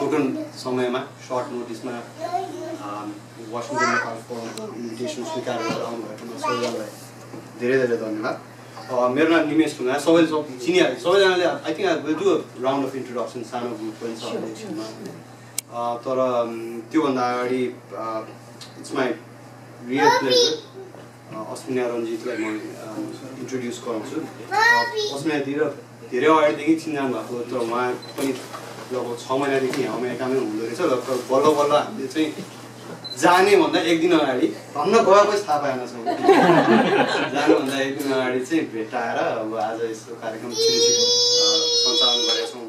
Token समयमा short नोटिसमा वाशिङटन Nepal फोरमको invitation स्वीकार गरेर आउनुभएकोमा सबैजनालाई धेरै धेरै धन्यवाद। मेरो नाम निमेश ढुङ्गा, सबैले चिनिहाल्छ सबैजनाले। I think I will do a round of introduction, सानो ग्रुप पनि छ एकछिनमा। तर त्योभन्दा अगाडि इट्स माई रियल प्लेजर अश्मिना रञ्जितलाई म इन्ट्रोड्युस गराउँछु। अश्मिना धेरै अगाडिदेखि चिन्जान भएको, तर उहाँ पनि लगभग 6 महिनादेखि यहाँ अमेरिकामै हुँदो रहेछ। र बल्ल बल्ल हामीले चाहिँ जाने भन्दा एक दिन अगाडि, भन्न गएपछि थाहा पाएन छौँ, जानुभन्दा एक दिन अगाडि चाहिँ भेटाएर अब आज यस्तो कार्यक्रम छिटो सञ्चालन गरेका छौँ।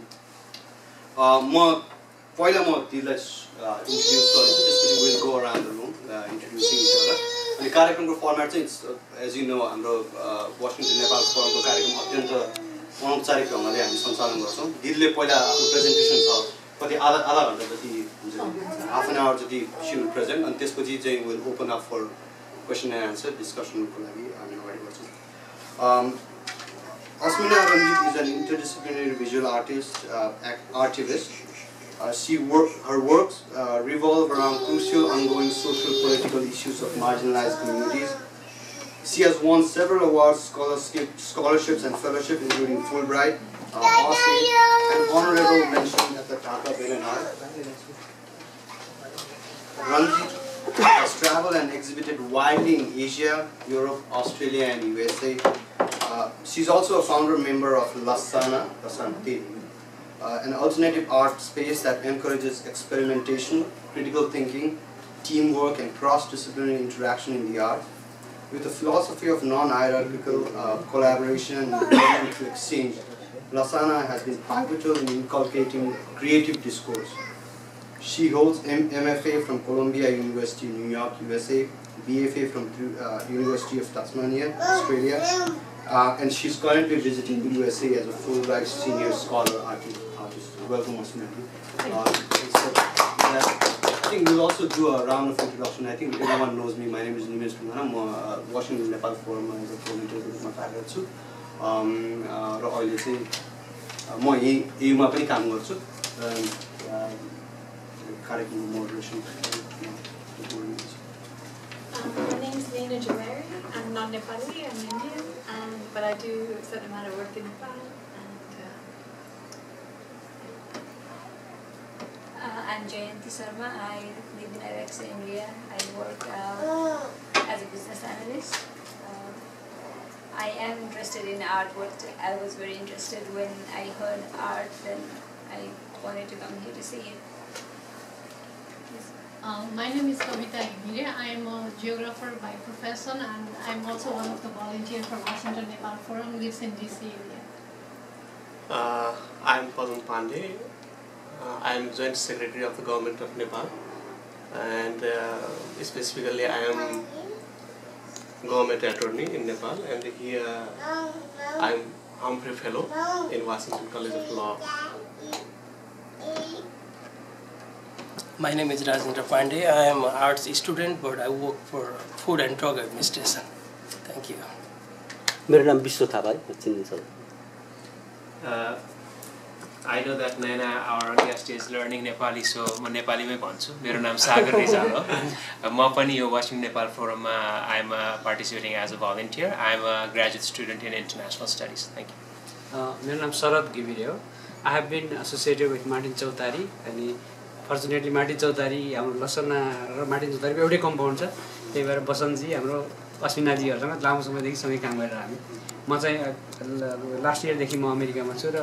पहिला म तिमीलाई इन्ट्रोड्युस गर्छु, त्यसपछि will go around the room introducing each other. अनि कार्यक्रमको फर्मेट चाहिँ एज यु नो हाम्रो वाशिङटन नेपाल फोरमको कार्यक्रम अत्यन्त अनौपचारिक ढङ्गले हामी सञ्चालन गर्छौँ। दिदीले पहिला आफ्नो प्रेजेन्टेसन छ कति आधा घन्टा जति हुन्छ, हाफ एन आवर जति सी विल प्रेजेन्ट, अनि त्यसपछि चाहिँ will open up for question and answer डिस्कसनको लागि हामी अगाडि बढ्छौँ। Ashmina Ranjit is an interdisciplinary visual artist, artivist. Her works revolve around crucial ongoing social political issues of marginalized communities. She has won several awards, scholarships and fellowships, including Fulbright, Aussie, and honorable mention at the Tata Biennale. Ranjit has traveled and exhibited widely in Asia, Europe, Australia, and USA. She's also a founder member of Lasana, an alternative art space that encourages experimentation, critical thinking, teamwork, and cross-disciplinary interaction in the arts. With a philosophy of non-hierarchical collaboration and willingness to exchange, Lasana has been pivotal in inculcating creative discourse. She holds MFA from Columbia University, New York, USA, BFA from University of Tasmania, Australia, and she's currently visiting the USA as a Fulbright Senior Scholar Artist. Welcome, Ashmina. I think we'll also do a round of introduction. I think everyone knows me. My name is Nimesh Gunana. I'm Washington Nepal Forum as a coordinator with my कार्यरत छु। र अहिले चाहिँ म यहीमा पनि काम गर्छु। कार्यक्रमको moderation. My name is Lena Jamari. I'm not Nepali, I'm Indian, but I do a certain amount of work in Nepal. I'm Jayanti Sharma. I live in Alexa, India. I work as a business analyst. I am interested in artwork. I was very interested when I heard art, then I wanted to come here to see it. My name is Kavita Gire. I am a geographer by profession, and I'm also one of the volunteers from Washington Nepal Forum, lives in DC area. I'm Padam Pandey. I am Joint Secretary of the Government of Nepal, and specifically I am Government Attorney in Nepal, and here I am Humphrey Fellow in Washington College of Law. My name is Rajendra Pandey. I am an arts student, but I work for Food and Drug Administration. Thank you. मेरो नाम विश्व थापा है, चिन्नुहुन्छ? I know that Naina, our guest, is learning Nepali, so म नेपालीमै भन्छु। मेरो नाम सागर रिजाल हो। म पनि यो वाशिङटन Nepal फोरममा I am participating as a volunteer. I am a graduate student in international studies. Thank you. मेरो नाम शरद घिमिरे हो। I have been associated with Martin Chaudhary, अनि फर्चुनेटली मार्टिन चौतारी हाम्रो लसना र मार्टिन चौतारीको एउटै कम्पाउन्ड छ, त्यही भएर बसन्तजी हाम्रो अश्विनाजीहरूसँग लामो समयदेखि सँगै काम गरेर हामी। म चाहिँ लास्ट इयरदेखि म अमेरिकामा छु र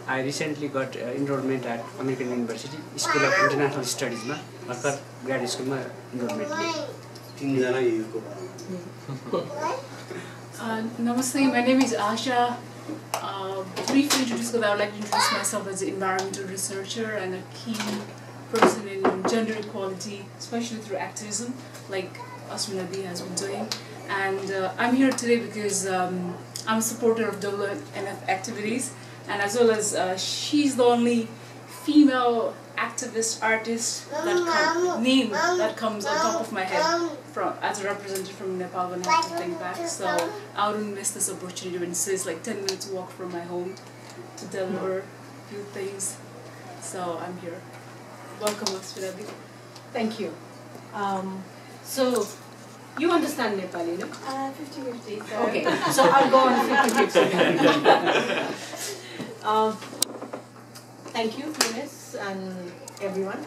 I recently got enrollment at American University School of International Studiesमा भर्खर ग्रेजुएट स्कुलमा इनरोलमेन्ट लिएँ। तीनजना UCO. Namaste, my name is Asha. Briefly introduce, I would like to introduce myself as an environmental researcher and a key person in gender equality, especially through activism, like Ashmina has been doing. And I'm here today because I'm a supporter of WNF activities, and as well as she's the only female activist artist that comes on top of my head as a representative from Nepal when I have to think back. So I wouldn't miss this opportunity when it says like 10 minutes walk from my home to deliver a few things. So I'm here. Welcome, Ashmina. Thank you. So, you understand Nepali, no? 50-50. So. Okay, so I'll go on 50-50. Thank you, Eunice, and everyone.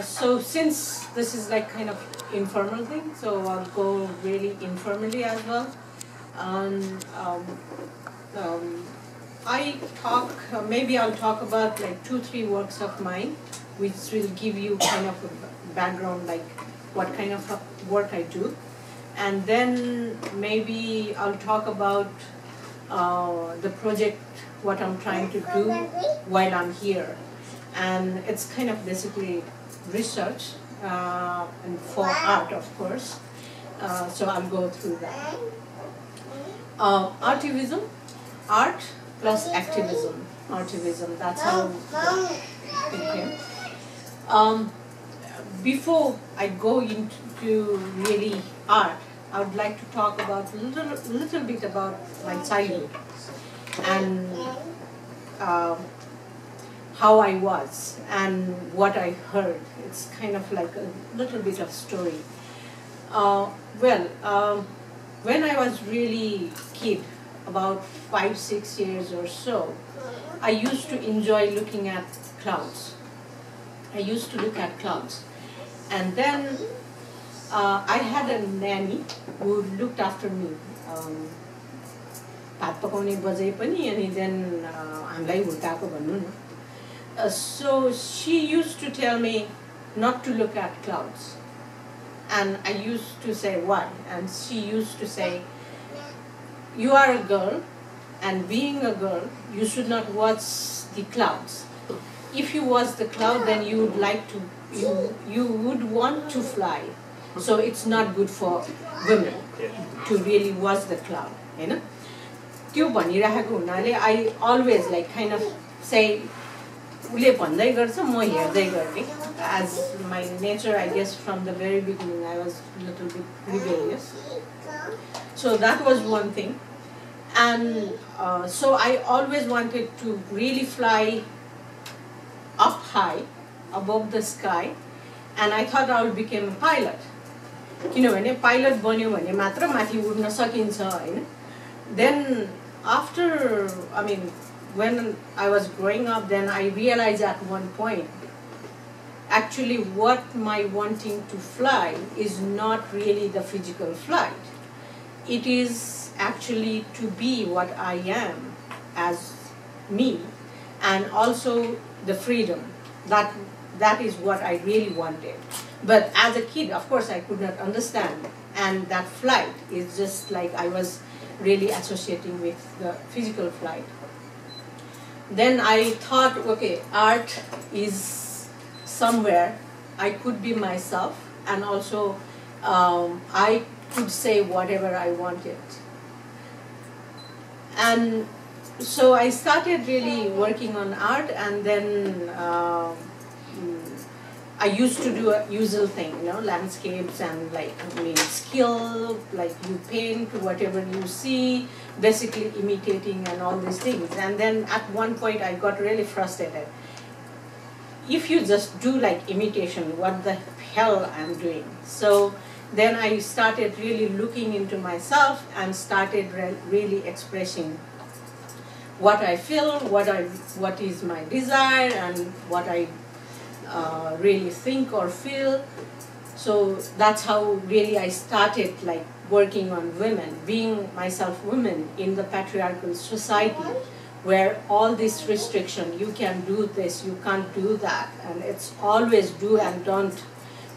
So since this is like kind of informal thing, so I'll go really informally as well. Maybe I'll talk about like 2-3 works of mine, which will give you kind of a background, like what kind of work I do. And then maybe I'll talk about the project, what I'm trying to do while I'm here. And it's kind of basically research and for art, of course. So I'll go through that. Artivism, art plus activism. Artivism, that's how it came. Before I go into really art, I would like to talk about little bit about my childhood and how I was and what I heard. It's kind of like a little bit of story. When I was really kid, about 5-6 years or so, I used to enjoy looking at clouds. I used to look at clouds. And then I had a nanny who looked after me. So she used to tell me not to look at clouds. And I used to say, why? And she used to say, you are a girl, and being a girl, you should not watch the clouds. If you watch the cloud, then you would like to, you would want to fly. So it's not good for women to really watch the cloud, you know? I always like kind of say, as my nature, I guess from the very beginning, I was a little bit rebellious. So that was one thing. And so I always wanted to really fly up high, above the sky, and I thought I would become a pilot. Pilot बन्यो भने मात्र माथि उड्न सकिन्छ हैन. Then after, when I was growing up, then I realized at one point, actually what my wanting to fly is not really the physical flight. It is actually to be what I am as me, and also the freedom. That is what I really wanted. But as a kid, of course, I could not understand. And that flight is just like I was really associating with the physical flight. Then I thought, okay, art is somewhere I could be myself, and also I could say whatever I wanted. And so I started really working on art, and then I used to do a usual thing, landscapes and skill, like you paint whatever you see, basically imitating and all these things. And then at one point I got really frustrated. If you just do like imitation, what the hell I'm doing? So then I started really looking into myself and started really expressing what I feel, what is my desire, and what I really think or feel. So that's how really I started like working on women, being myself women in the patriarchal society, where all this restriction, you can do this, you can't do that, and it's always do and don't,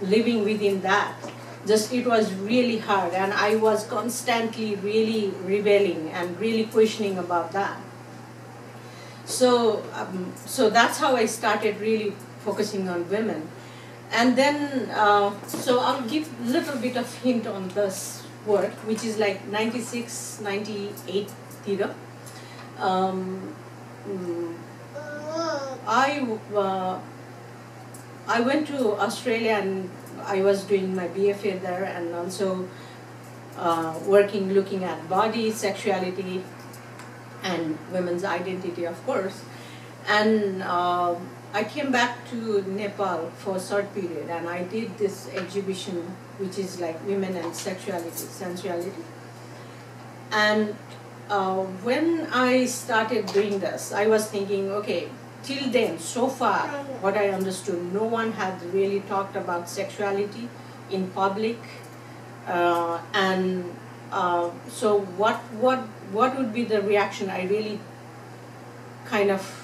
living within that. Just it was really hard, and I was constantly really rebelling and really questioning about that. So that's how I started really focusing on women. And then, so I'll give a little bit of hint on this work, which is like 96, 98 theater. I went to Australia, and I was doing my BFA there, and also looking at body, sexuality, and women's identity, of course. And I came back to Nepal for a short period, and I did this exhibition which is like women and sexuality, sensuality. And when I started doing this, I was thinking, okay, till then, so far, what I understood, no one had really talked about sexuality in public. So what would be the reaction? I really kind of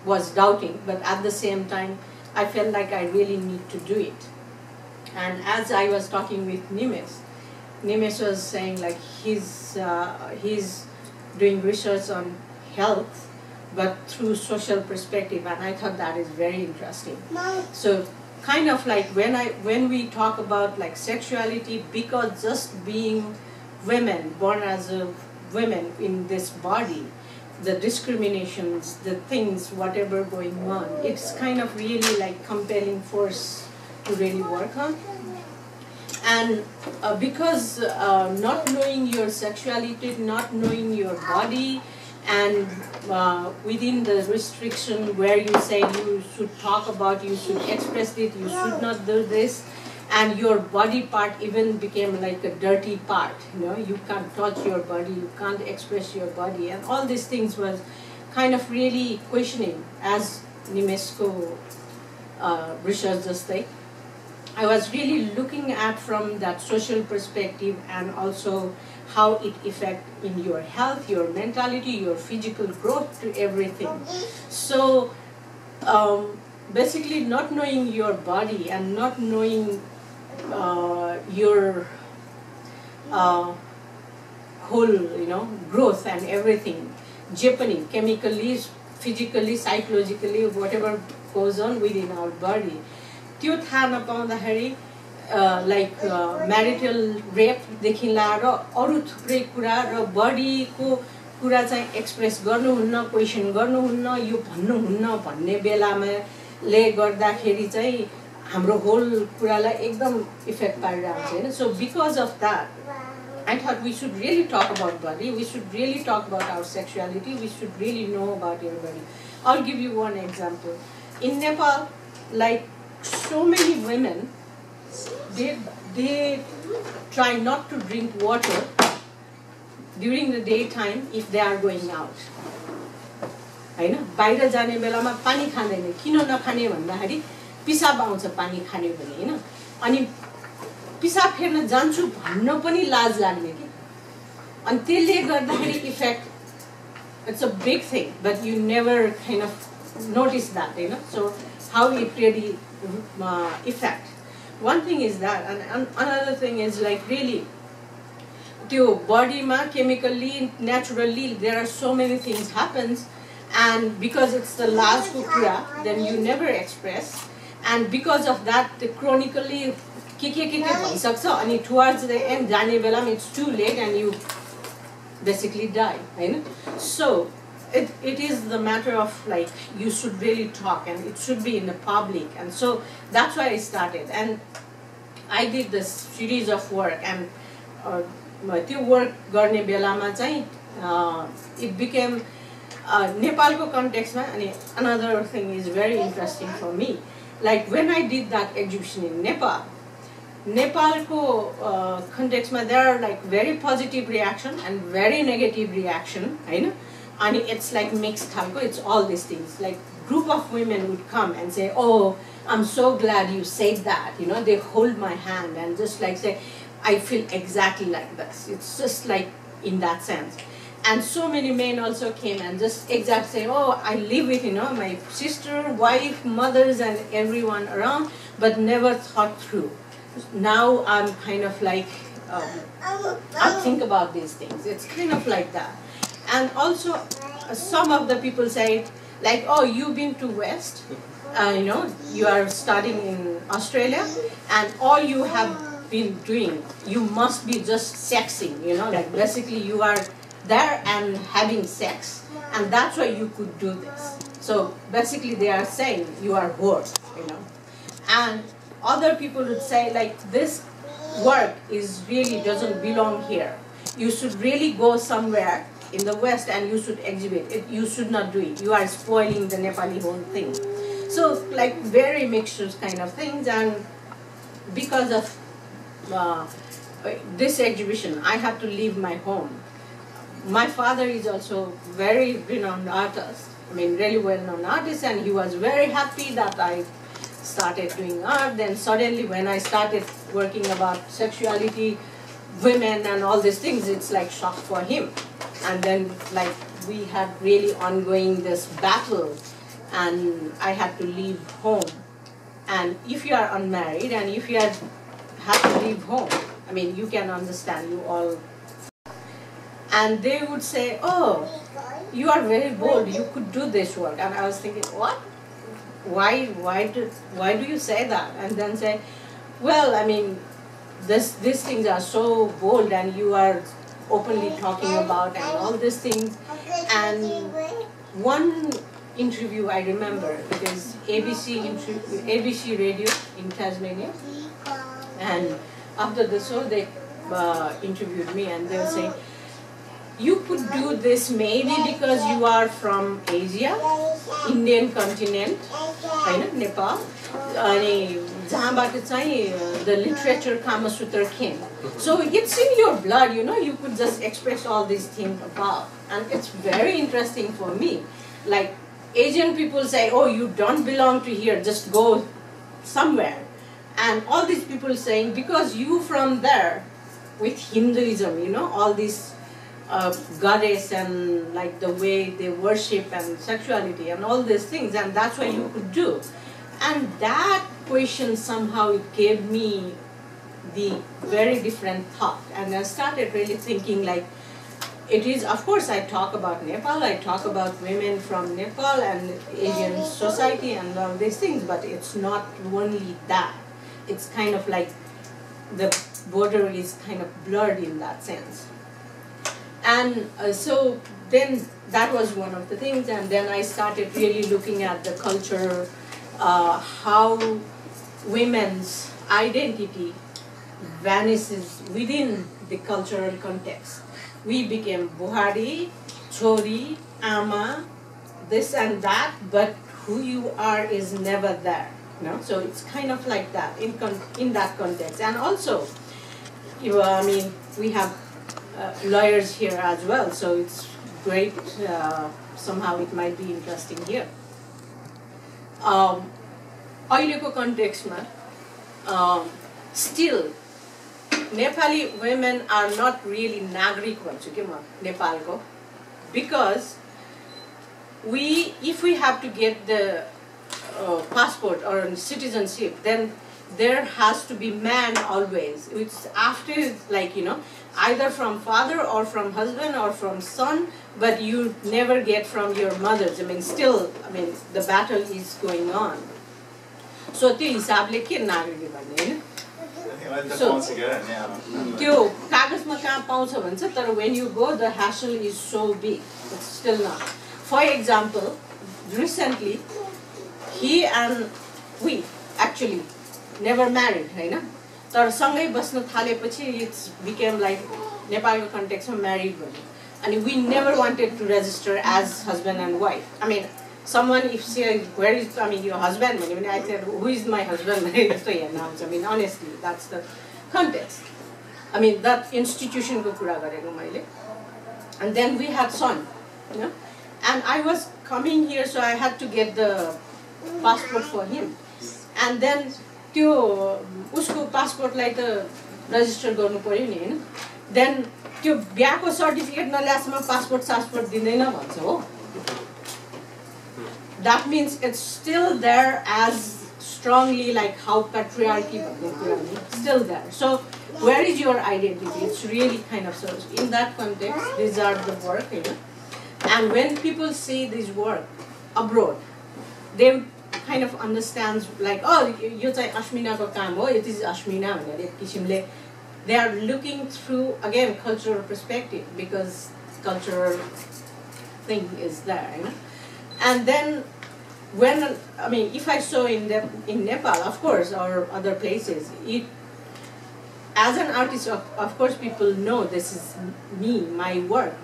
was doubting, but at the same time, I felt like I really need to do it. And as I was talking with Nimes was saying like he's doing research on health, but through social perspective, and I thought that is very interesting. So kind of like when we talk about like sexuality, because just being women, born as a women in this body, the discriminations, the things, whatever going on, it's kind of really like compelling force to really work on. And because not knowing your sexuality, not knowing your body, and within the restriction where you say you should talk about, you should express it, you should not do this, and your body part even became like a dirty part, you can't touch your body, you can't express your body, and all these things was kind of really questioning as Nimesco research just like. I was really looking at from that social perspective, and also how it affects in your health, your mentality, your physical growth, to everything. So basically not knowing your body and not knowing your whole growth and everything, Japanese, chemically, physically, psychologically, whatever goes on within our body. त्यो थाहा नपाउँदाखेरि like marital रेपदेखि लाएर अरू थुप्रै कुरा र बडीको कुरा चाहिँ एक्सप्रेस गर्नुहुन्न, क्वेसन गर्नुहुन्न, यो भन्नुहुन्न भन्ने बेलामा ले गर्दाखेरि चाहिँ हाम्रो होल कुरालाई एकदम इफेक्ट पारिरहेको छ हैन. So because of that I thought we should really talk about body, we should really talk about our sexuality, we should really know about your body. I'll give you one example. In Nepal, like so many women, they try not to drink water during the daytime if they are going out. हैन बाहिर जाने बेलामा पानी खाँदैन. किन नखाने भन्दाखेरि पिसाब आउँछ पानी खाने भने हैन. अनि पिसाब फेर्न जान्छु भन्न पनि लाज लाग्ने के. अनि त्यसले गर्दाखेरि effect, it's a big thing, but you never kind of notice that हैन. So how it really affect. One thing is that, and another thing is like really, त्यो बडीमा chemically, naturally, there are so many things happens, and because it's the last कुरा, then you never express, and because of that, the chronically के भइसक्छ अनि towards the end जाने बेलामा it's too late and you basically die, हैन. So it is the matter of like you should really talk, and it should be in the public, and so that's why I started, and I did this series of work, and त्यो work गर्ने बेलामा चाहिँ it became Nepalको contextमा. अनि another thing is very interesting for me, like when I did that exhibition in Nepalको contextमा there are like very positive reaction and very negative reaction, हैन. And it's like mixed खालको. It's all these things. Like group of women would come and say, "Oh, I'm so glad you said that." You know, they hold my hand and just like say, "I feel exactly like this." It's just like in that sense. And so many men also came and just exactly say, "Oh, I live with my sister, wife, mothers, and everyone around, but never thought through. Now I'm kind of like I think about these things." It's kind of like that. And also, some of the people say, like, "Oh, you've been to West, you are studying in Australia, and all you have been doing, you must be just sexing, like basically you are there and having sex, and that's why you could do this." So basically they are saying you are whore, And other people would say, like, this work is really doesn't belong here. You should really go somewhere in the West and you should exhibit it. You should not do it. You are spoiling the Nepali whole thing. So like very mixed kind of things, and because of this exhibition, I had to leave my home. My father is also very renowned artist. I mean, really well-known artist, and he was very happy that I started doing art. Then suddenly when I started working about sexuality, women and all these things, it's like shock for him. And then like we had really ongoing this battle, and I had to leave home. And if you are unmarried and if you have to leave home, I mean, you can understand, you all. And they would say, oh, you are very bold, you could do this work. And I was thinking, what? Why do you say that? And then say, well, I mean, these things are so bold and you are openly talking about and all these things. And one interview I remember, it is ABC radio in Tasmania. And after the show, they interviewed me and they were saying, you could do this maybe because you are from Asia, Indian continent, Nepal, the literature Kama Sutra came. So it's in your blood, you could just express all these things about. And it's very interesting for me. Like Asian people say, oh, you don't belong to here, just go somewhere. And all these people saying, because you from there, with Hinduism, all these goddess and like the way they worship and sexuality and all these things, and that's what you could do. And that question somehow it gave me the very different thought, and I started really thinking like, it is, of course I talk about Nepal, I talk about women from Nepal and Asian society and all these things, but it's not only that. It's kind of like the border is kind of blurred in that sense. And so then that was one of the things, and then I started really looking at the culture, how women's identity vanishes within the cultural context. We became Buhari, Chori, Ama, this and that, but who you are is never there. So it's kind of like that in that context. And also, I mean, we have lawyers here as well, so it's great. Somehow it might be interesting here. Ahileको कन्टेक्स्टमा still Nepali women are not really नागरिक भन्छु के म नेपालको, because if we have to get the passport or citizenship, then there has to be man always. It's after, like, either from father or from husband or from son, but you never get from your mothers. I mean, still, the battle is going on. So, त्यो हिसाबले के नागरिक भन्ने हैन? So, त्यो कागजमा कहाँ पाउँछ भन्छ, तर when you go, the hassle is so big. It's still not. For example, recently, he and we actually never married, हैन? तर सँगै बस्न थालेपछि it became like नेपालको कन्टेक्स्टमा married भन्ने. And we never wanted to register as husband and wife. I mean, someone if say, where is, your husband? I said, who is my husband? I mean, honestly, that's the context. I mean, that institution ko kura gareko मैले. And then we had son, And I was coming here, so I had to get the passport for him. And then त्यो उसको पासपोर्टलाई त register गर्नु पर्यो नि हैन. Then त्यो बिहाको सर्टिफिकेट नल्यासम्म पासपोर्ट दिँदैन भन्छ हो. That means it's still there as strongly like how patriarchy still there. So where is your identity? It's really kind of so in that context, these are the work, And when people see this work abroad, they kind of understands like, oh, you say Ashmina ko kaam ho, it is Ashmina bhanera ek kisimle. They are looking through again cultural perspective because cultural thing is there, And then when if I saw in Nepal, of course, or other places, as an artist, of course, people know this is me, my work,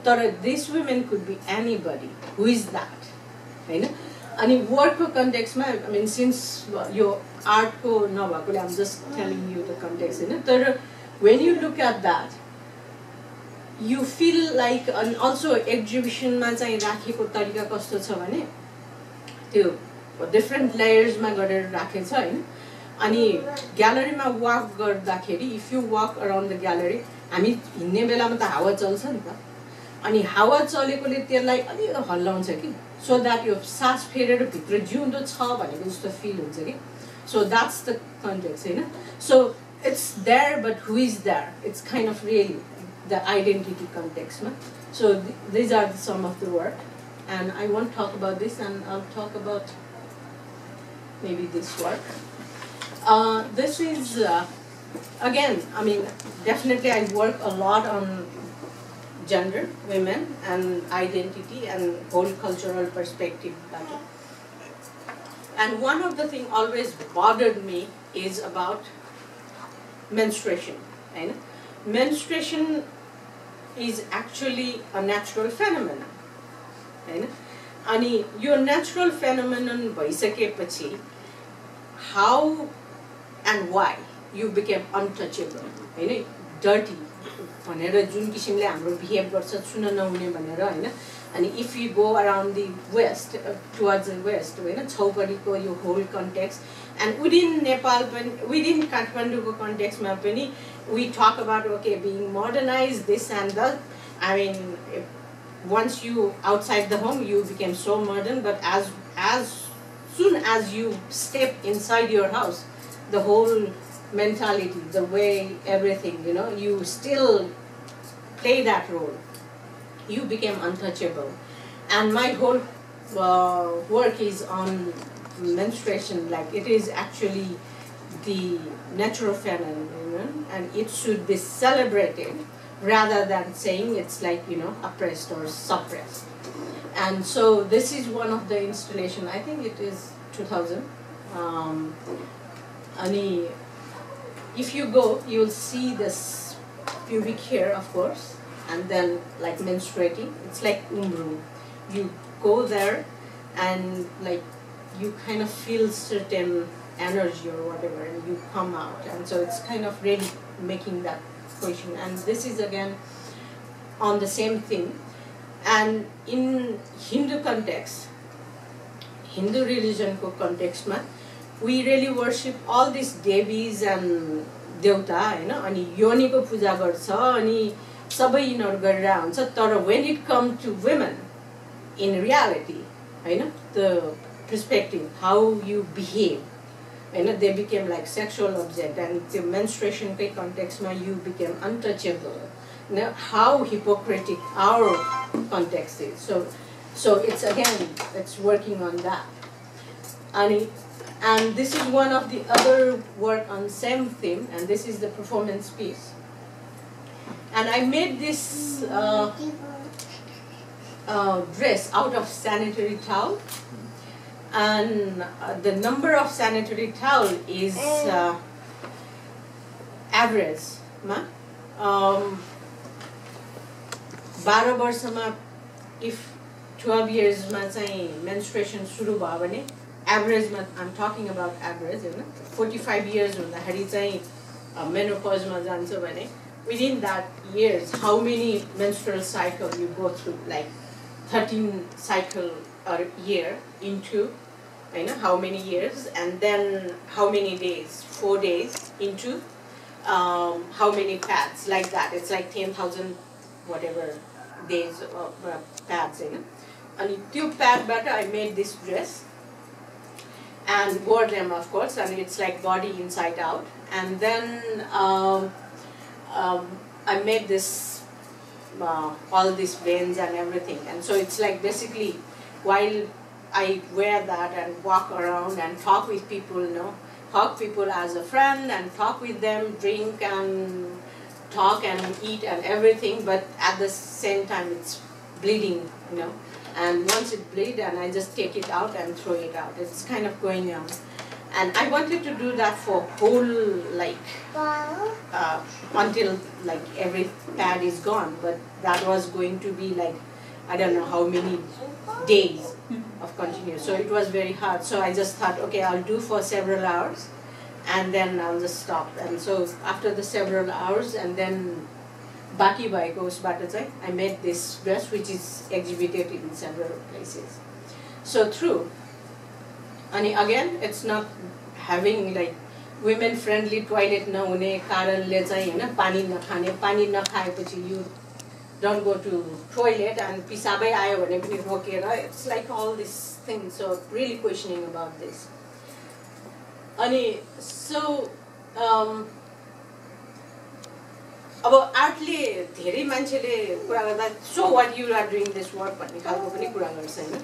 तर this women could be anybody. Who is that? हैन अनि वर्कको कन्टेक्स्टमा I mean since यो आर्टको नभएकोले I'm just telling you the context हैन तर when you look at that you feel like and also exhibitionमा चाहिँ राखेको तरिका कस्तो छ भने त्यो different layersमा गरेर राखेको छ हैन अनि ग्यालरीमा वाक गर्दाखेरि if you walk around the gallery हामी हिँड्ने बेलामा त हावा चल्छ नि त अनि हावा चलेकोले त्यसलाई अलि हल्लाउँछ कि so that यो सास फेरेर भित्र जिउँदो छ भनेको जस्तो फिल हुन्छ कि so that's the context हैन so it's there but who is there it's kind of really the identity context ma? So these are some of the work and I won't talk about this and I'll talk about maybe this work this is again I mean definitely I work a lot on gender women and identity and whole cultural perspective and one of the thing always bothered me is about menstruation right? Menstruation is actually a natural phenomenon right? अनि यो natural phenomenon भइसकेपछि how and why you became untouchable हैन dirty भनेर जुन किसिमले हाम्रो behave गर्छ छुन नहुने भनेर हैन अनि if you go around the west towards the west हैन छौपडीको यो whole context and within Nepal within Kathmanduko context ma pani we talk about okay being modernized this and that I mean once you outside the home you became so modern but as soon as you step inside your house the whole mentality the way everything you know you still play that role you became untouchable and my whole work is on menstruation like it is actually the natural phenomenon and it should be celebrated rather than saying it's like you know oppressed or suppressed and so this is one of the installation I think it is 2000 ani if you go you'll see this pubic hair of course and then like menstruating it's like umru you go there and like you kind of feel certain energy or whatever and you come out and so it's kind of really making that question and this is again on the same thing and in Hindu context Hindu religion ko context ma we really worship all these devis and devta हैन अनि योनि को पूजा गर्छ अनि सबै यिनीहरु गरिरा हुन्छ तर when it comes to women in reality हैन the perspective how you behave and they became like sexual object and the menstruation context ma you became untouchable now how hypocritic our context is so it's again it's working on that and this is one of the other work on same theme and this is the performance piece and I made this dress out of sanitary towel and the number of sanitary towel is average ma 12 वर्षमा if 12 years ma चाहिँ menstruation सुरु भयो भने average ma I'm talking about average हैन 45 years हुँदाखेरि चाहिँ menopause मा जान्छ भने within that years how many menstrual cycle you go through like 13 cycle a year into you know how many years and then how many days 4 days into how many pads like that it's like 10,000 whatever days of pads you know and two pad but I made this dress and wore them of course and it's like body inside out and then I made this all these veins and everything and so it's like basically while I wear that and walk around and talk with people you know hug people as a friend and talk with them drink and talk and eat and everything but at the same time it's bleeding you know and once it bleeds and I just take it out and throw it out it's kind of going on And I wanted to do that for whole, like, until like every pad is gone, but that was going to be like, I don't know how many days of continuous. So it was very hard. So I just thought, okay, I'll do for several hours and then I'll just stop. And so after the several hours, and then Baki Bhaeko usबाट चाहिँ I made this dress which is exhibited in several places. So true. And again, it's not having like women friendly toilet नहुने कारणले चाहिँ हैन पानी नखाने, पानी नखाएपछि you don't go to toilet and पिसाबै आयो भने पनि रोकेर, it's like all these things. So really questioning about this. अनि so अब आर्टले धेरै मान्छेले कुरा गर्दा so what you are doing this work भन्ने खालको पनि कुरा गर्छ हैन.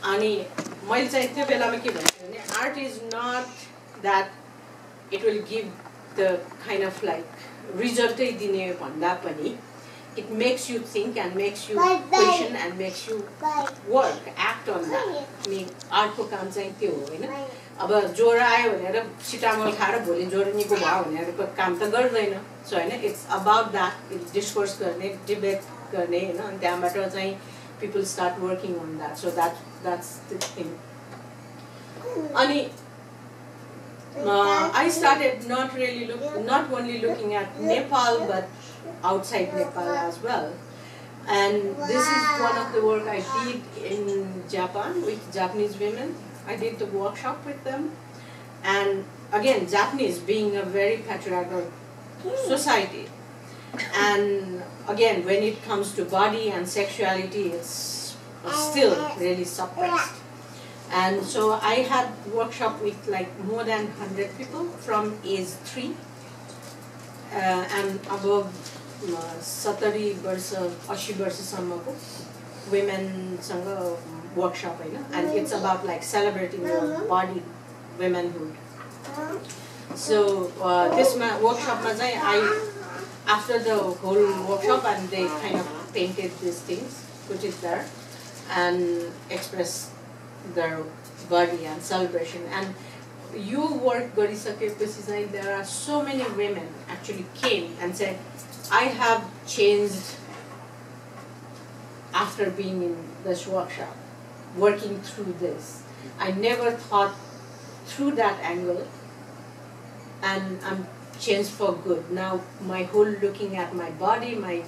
अनि मैले चाहिँ त्यो बेलामा के भन्छु भने art is not that it will give the kind of like result दिने भन्दा पनि it makes you think and makes you question and makes you work, act on that. I mean, art को काम चाहिँ त्यो हो हैन. अब ज्वरो आयो भनेर सिटामोल खाएर भोलि ज्वरो निको भयो भनेर काम त गर्दैन. So हैन, it's about that, it discourse गर्ने, debate गर्ने हैन, अनि त्यहाँबाट चाहिँ people start working on that. So that's the thing. अनि I started not only looking at Nepal but outside Nepal as well. And this is one of the work I did in Japan with Japanese women. I did the workshop with them. And again, Japanese being a very patriarchal society. And again, when it comes to body and sexuality, it's still really suppressed. And so I had workshop with like more than 100 people from age 3 and above 70 वर्ष 80 वर्षसम्मको womenसँग workshop हैन. And it's about like celebrating your body, womanhood. So this workshop ma चाहिँ I, after the whole workshop, and they kind of painted these things, put it there, and express their body and celebration. And you work गरिसकेपछि चाहिँ there are so many women actually came and said, I have changed after being in this workshop, working through this. I never thought through that angle, and I'm changed for good. Now my whole looking at my body, my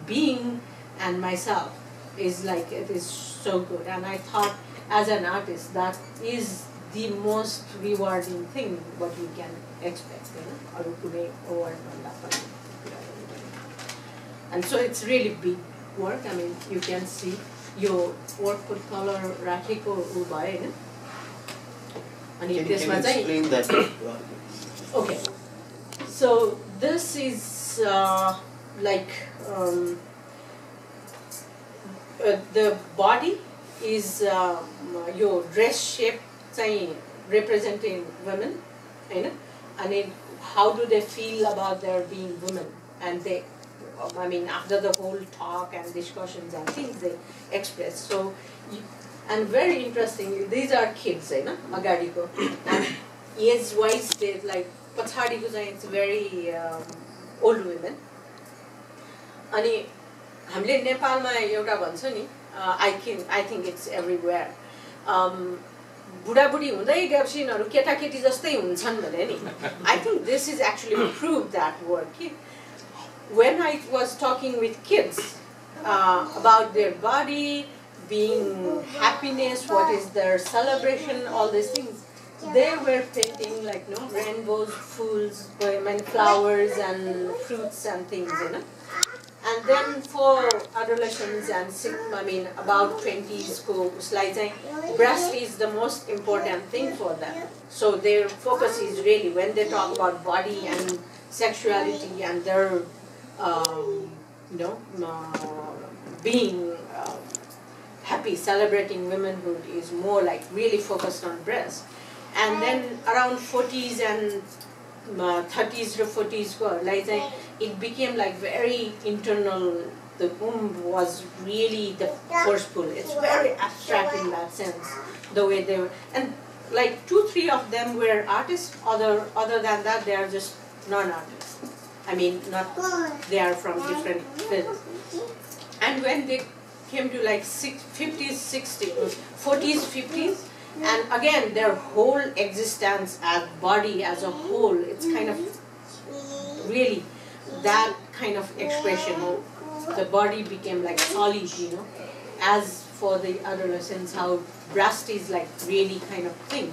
being, and myself is like, it is so good. And I thought, as an artist, that is the most rewarding thing what you can expect, you know, and so it's really big work. I mean, you can see your work put color rakeko ubai, ne? Can you explain that? Okay, so this is like the body is your dress shape representing women, and how do they feel about their being women, and they, I mean, after the whole talk and discussions and things they express. So, and very interesting, these are kids, agadiko, and age-wise, they like pachadiko it's very old women. Ani हामीले नेपालमा एउटा भन्छ नि, I think it's everywhere. बुढाबुढी हुँदै गएपछिहरू केटाकेटी जस्तै हुन्छन् भने नि. I think this is actually proved that work. When I was talking with kids about their body, being happiness, what is their celebration, all these things, they were painting like rainbows, fools, flowers and fruits and things, And then for adolescents and about 20s, breast is the most important thing for them. So their focus is really when they talk about body and sexuality and their being happy, celebrating womanhood is more like really focused on breast. And then around 40s and 30s to 40s, it became like very internal. The womb was really the forceful. It's very abstract in that sense, the way they were. And like 2-3 of them were artists. Other than that, they are just non-artists. I mean, not they are from different fields. And when they came to like 50s, 60s, 40s, 50s, and again their whole existence as body as a whole, it's kind of really that kind of expression. The body became like solid, you know. As for the adolescents, how breast is like really kind of thing.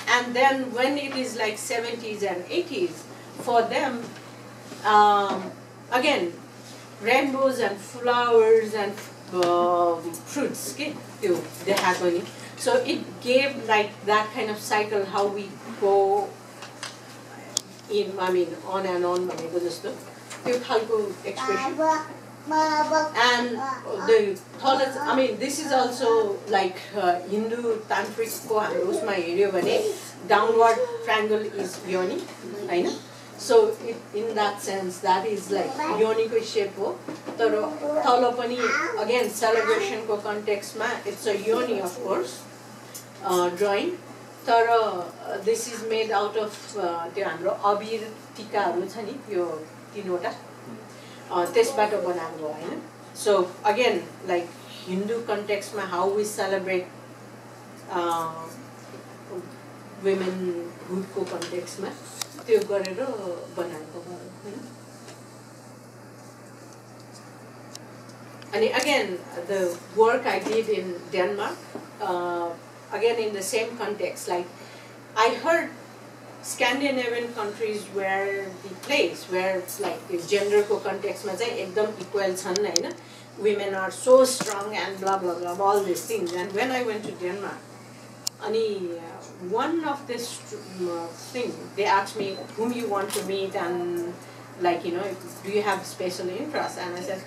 And then when it is like 70s and 80s, for them, again, rainbows and flowers and fruits, okay, they have money. So it gave like that kind of cycle, how we go in, I mean, on and on, त्यो खालको expression. And the thought, I mean, this is also like Hindu tantric ko hamro usma herio bhane downward triangle is yoni, हैन? So in that sense, that is like yoni ko shape ho. Tara thala pani again celebration ko context ma it's a yoni, of course, drawing. Tara this is made out of त्यो हाम्रो अबिर टिकाहरु छ नि त्यो तीनवटा त्यसबाट बनाएको हो हैन. So again, like Hindu context ma how we celebrate womenhood को context ma त्यो गरेर बनाएको हो हैन. And again, the work I did in Denmark, again in the same context, like I heard Scandinavian countries were the place where like the gender ko context ma chai ekdam equal chan haina, women are so strong and blah blah blah all these things. And when I went to Denmark, ani one of this thing they asked me whom you want to meet and like, you know, do you have special interest? And I said,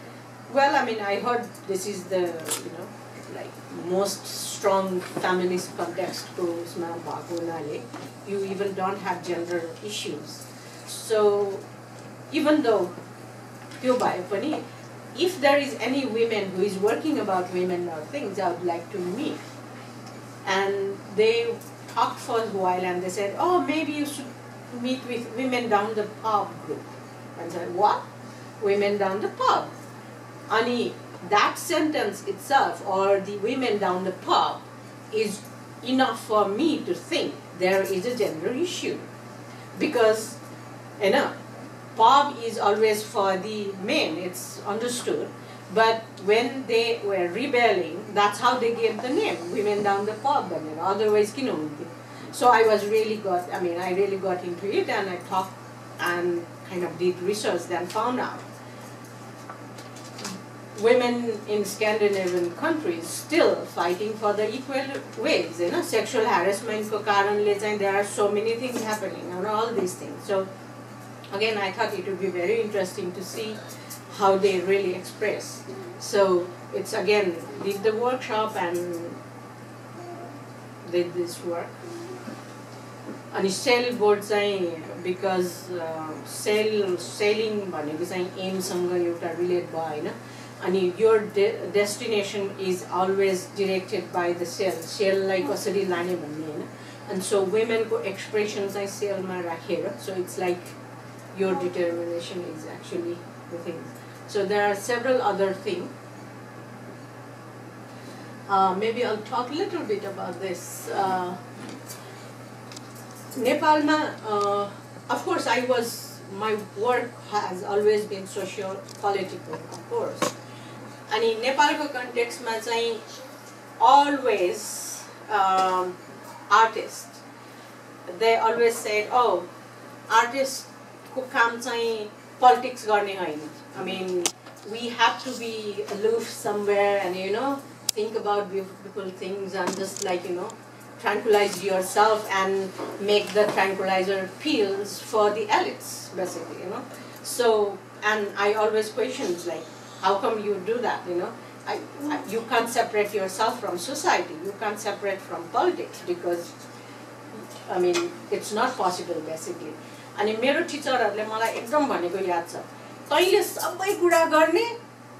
well, I mean, I heard this is the, you know, like most strong feminist context ko usma bhako hunale you even don't have gender issues. So even though त्यो भए पनि if there is any women who is working about women or things, I would like to meet. And they talked for a while and they said, oh, maybe you should meet with women down the pub group. And I said, what? Women down the pub? Ani, that sentence itself, or the women down the pub, is enough for me to think there is a gender issue. Because, you know, pub is always for the men, it's understood. But when they were rebelling, that's how they gave the name, women down the pub, and you know, otherwise, so I really got into it, and I talked and kind of did research, then found out women in Scandinavian countries still fighting for the equal wage, you know, sexual harassment ko karanle chahi there are so many things happening, and all these things. So again, I thought it would be very interesting to see how they really express. So it's again did the workshop and did this work. And sail board chahi because sailing bhaneko chahi aim sanga euta relate bhayo हैन. And your destination is always directed by the sail like कसरी लाने भन्ने हैन. And so women ko expression chahi sail ma राखेर, so it's like your determination is actually the thing. So there are several other things. Maybe I'll talk a little bit about this. Nepal, of course, my work has always been socio-political, of course. And in Nepal's context, always artists, they always said, oh, artists ko kaam chahi politics गर्ने हैन. I mean, we have to be aloof somewhere and, you know, think about beautiful things and just like, you know, tranquilize yourself and make the tranquilizer pills for the elites, basically, you know. So, and I always question, like, how come you do that, you know? You can't separate yourself from society. You can't separate from politics because, I mean, it's not possible, basically. अनि मेरो टिचरहरुले मलाई एकदम भनेको याद छ, तैले सबै कुरा गर्ने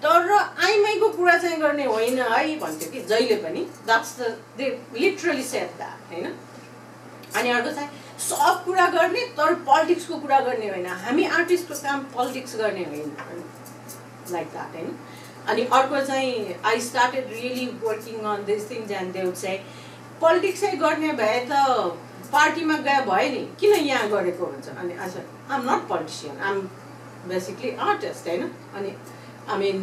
तर आइमाईको कुरा चाहिँ गर्ने होइन है भन्थ्यो कि जहिले पनि. That's they literally said that, हैन. अनि अर्को चाहिँ सब कुरा गर्ने तर पोलिटिक्सको कुरा गर्ने होइन हामी आर्टिस्टको काम पोलिटिक्स गर्ने होइन लाइक द्याट हैन अनि अर्को चाहिँ I started really working on this things and they would say पोलिटिक्सै गर्ने भए त पार्टीमा गए भयो नि किन यहाँ गरेको हुन्छ अनि I said I am not politician I am basically artist हैन अनि आई मिन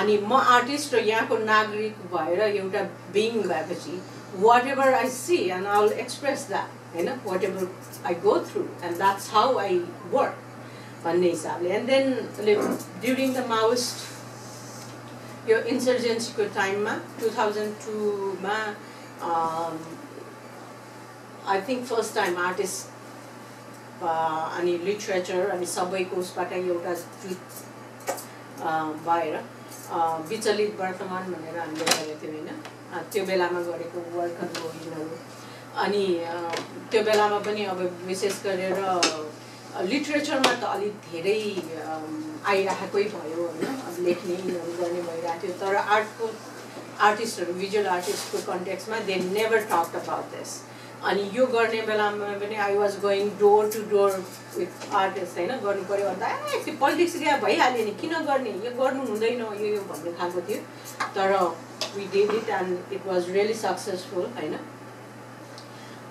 अनि म आर्टिस्ट र यहाँको नागरिक भएर एउटा बिङ भएपछि whatever I see and I will express that हैन whatever I go through and that's how I work भन्ने हिसाबले and then during the Maoist यो इन्सर्जेन्सीको टाइममा 2002 मा I think first time artist अनि लिटरेचर अनि सबैको उसबाट एउटा भएर विचलित वर्तमान भनेर हामीले गरेको थियौँ होइन त्यो बेलामा गरेको वर्कहरू यिनीहरू अनि त्यो बेलामा पनि अब विशेष गरेर लिटरेचरमा त अलिक धेरै आइराखेकै भयो होइन अब लेख्ने यिनीहरू गर्ने भइरहेको थियो तर आर्टिस्टहरू भिजुअल आर्टिस्टको कन्टेक्समा they never talk about this अनि यो गर्ने बेलामा पनि I was going door to door with artist होइन गर्नु पऱ्यो भन्दा त्यो पोलिटिक्स क्या भइहाल्यो नि किन गर्ने यो गर्नु हुँदैन यो भन्ने खालको थियो तर we did it and it was really successful होइन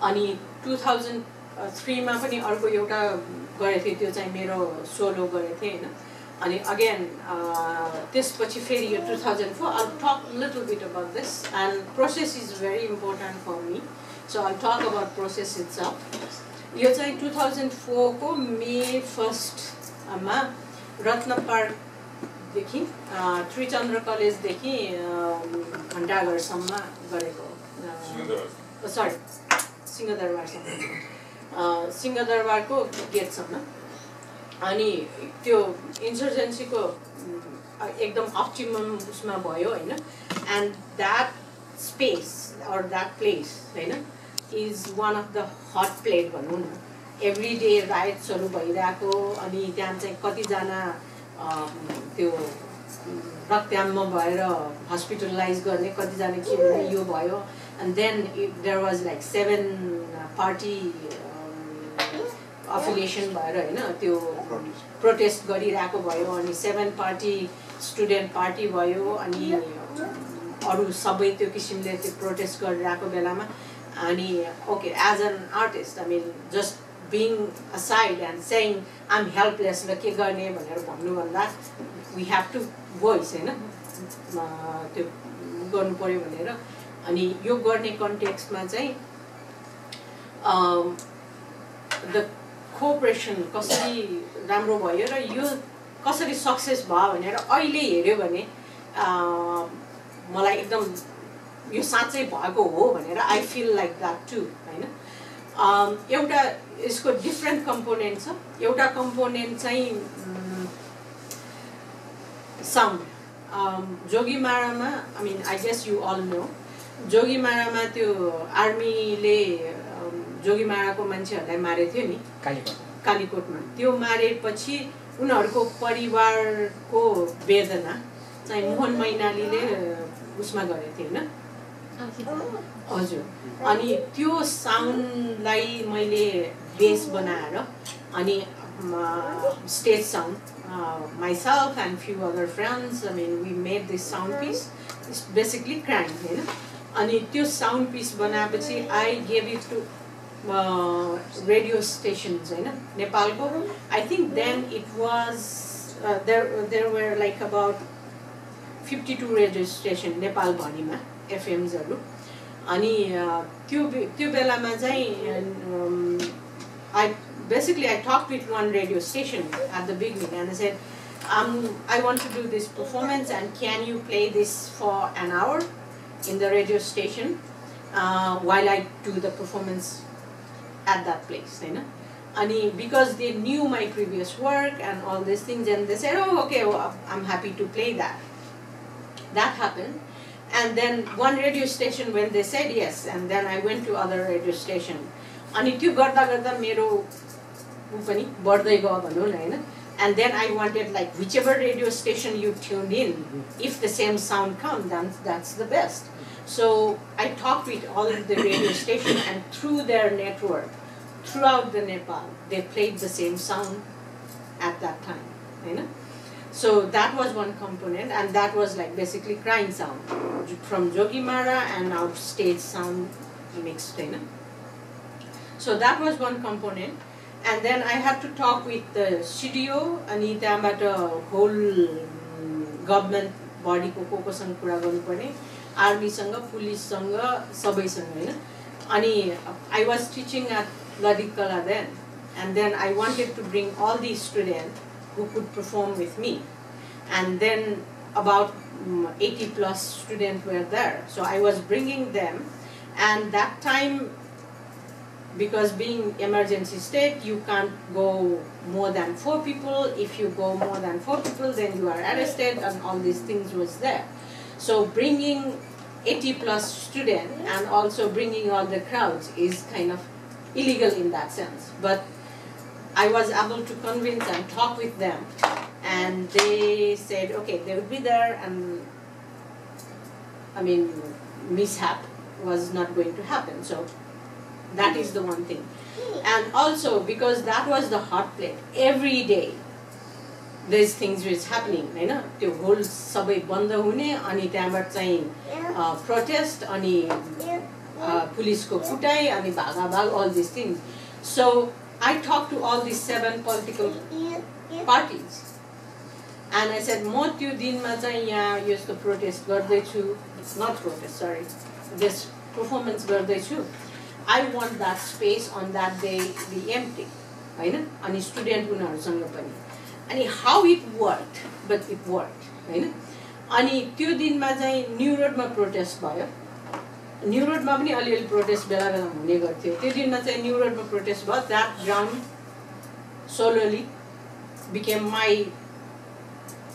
अनि 2003 मा पनि अर्को एउटा गरेको थिएँ त्यो चाहिँ मेरो सोलो गरेको थिएँ होइन अनि अगेन त्यसपछि फेरि यो 2004 I'll talk a little bit about this and process is very important for me so I'll talk about process itself यो चाहिँ 2004 को मे 1 मा रत्न पार्कदेखि त्रिचन्द्र कलेजदेखि घण्टाघरसम्म गरेको सरी सिंहदरबारसम्म सिंहदरबारको गेटसम्म अनि त्यो इन्सर्जेन्सीको एकदम अप्टिमम उसमा भयो होइन and that space or that place होइन is one of the hot plate भनौँ न एभ्री डे राइट्सहरू भइरहेको अनि त्यहाँ चाहिँ कतिजना त्यो रक्तयाममा भएर हस्पिटलाइज गर्ने कतिजना के भने यो भयो and then there was like 7 party affiliation भएर हैन त्यो प्रोटेस्ट गरिरहेको भयो अनि 7 party स्टुडेन्ट पार्टी भयो अनि अरु सबै त्यो किसिमले त्यो प्रोटेस्ट गरिरहेको बेलामा अनि okay as an artist I mean just being aside and saying I'm helpless र के गर्ने भनेर भन्नु भन्दा we have to voice हैन त्यो गर्नु पर्यो भनेर अनि यो गर्ने कन्टेक्स्टमा चाहिँ द कोअपरेसन कसरी राम्रो भयो र यो कसरी सक्सेस भयो भनेर अहिले हेर्यो भने मलाई एकदम यो साँच्चै भएको हो भनेर I feel like that too हैन एउटा यसको डिफ्रेन्ट कम्पोनेन्ट छ एउटा कम्पोनेन्ट चाहिँ साउन्ड जोगीमारामा I mean I guess you all know जोगीमारामा त्यो आर्मीले जोगीमाराको मान्छेहरूलाई मारेको थियो नि कालीकोटमा त्यो मारेपछि उनीहरूको परिवारको वेदना चाहिँ मोहन मैनालीले उसमा गरेको थियो होइन हजुर अनि त्यो साउन्डलाई मैले बेस बनाएर अनि stage sound myself and few other friends I mean we made this sound piece it's basically crying हैन अनि त्यो साउन्ड पिस बनाएपछि I gave it to radio stations हैन नेपालको I think then it was there were like about 52 radio station नेपालभरिमा एफएम्सहरू अनि त्यो बेलामा चाहिँ I basically I talked with one radio station at the beginning and I said I want to do this performance and can you play this for an hour in the radio station while I do the performance at that place you know and because they knew my previous work and all these things and they said oh okay well, I'm happy to play that happened and then one radio station when they said yes and then I went to other radio station अनि त्यो गर्दा गर्दा मेरो उ पनि बढ्दै गयो भनौँ न हैन and then I wanted like whichever radio station you tuned in if the same sound comes then that's the best So I talked with all of the radio stations, and through their network, throughout the Nepal, they played the same sound at that time. You know? So that was one component, and that was like basically crying sound from Jogimara and our stage sound mixed. You know? So that was one component. And then I had to talk with the CDO and त्यहाँबाट whole government body को कोसँग कुरा गर्नुपर्ने, आर्मीसँग, पुलिससँग, सबैसँग हैन. अनि I was teaching at Ladikala then, and then I wanted to bring all these students who could perform with me, and then about 80 plus students were there. So I was bringing them, and that time, because being emergency state, you can't go more than 4 people. If you go more than 4 people, then you are arrested, and all these things was there. So bringing 80 plus students and also bringing all the crowds is kind of illegal in that sense. But I was able to convince and talk with them, and they said, okay, they would be there, and I mean, mishap was not going to happen. So that is the one thing. And also, because that was the hot plate, every day these things was happening, you know, the whole sabai banda hune, ani त्यहाँबाट चाहिँ protest, ani police ko kutai, ani bhaga bhag, all these things. So I talked to all these 7 political parties, and I said, म त्यो दिनमा चाहिँ यहाँ यस्तो protest गर्दैछु, not protest, sorry, this performance गर्दैछु. I want that space on that day be empty, हैन? अनि student उनीहरुसँग पनि. अनि how it worked, but it worked, हैन? अनि त्यो दिनमा चाहिँ न्यू रोडमा प्रोटेस्ट भयो. न्यू रोडमा पनि अलिअलि प्रोटेस्ट बेला बेला हुने गर्थ्यो. त्यो दिनमा चाहिँ न्यू रोडमा प्रोटेस्ट भयो. That ground solely became my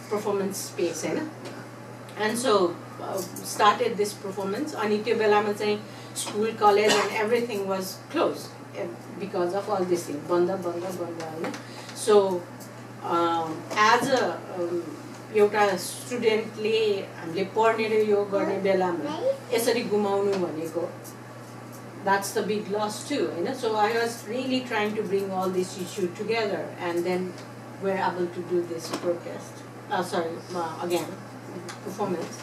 performance space, हैन? And so started this performance. अनि त्यो बेलामा चाहिँ school, college, and everything was closed because of all this thing. Banda. So, as a एउटा स्टुडेन्टले हामीले पढ्ने र यो गर्ने बेलामा यसरी गुमाउनु भनेको, that's the big loss too, हैन? So I was really trying to bring all this issue together, and then we're able to do this protest. Again, performance.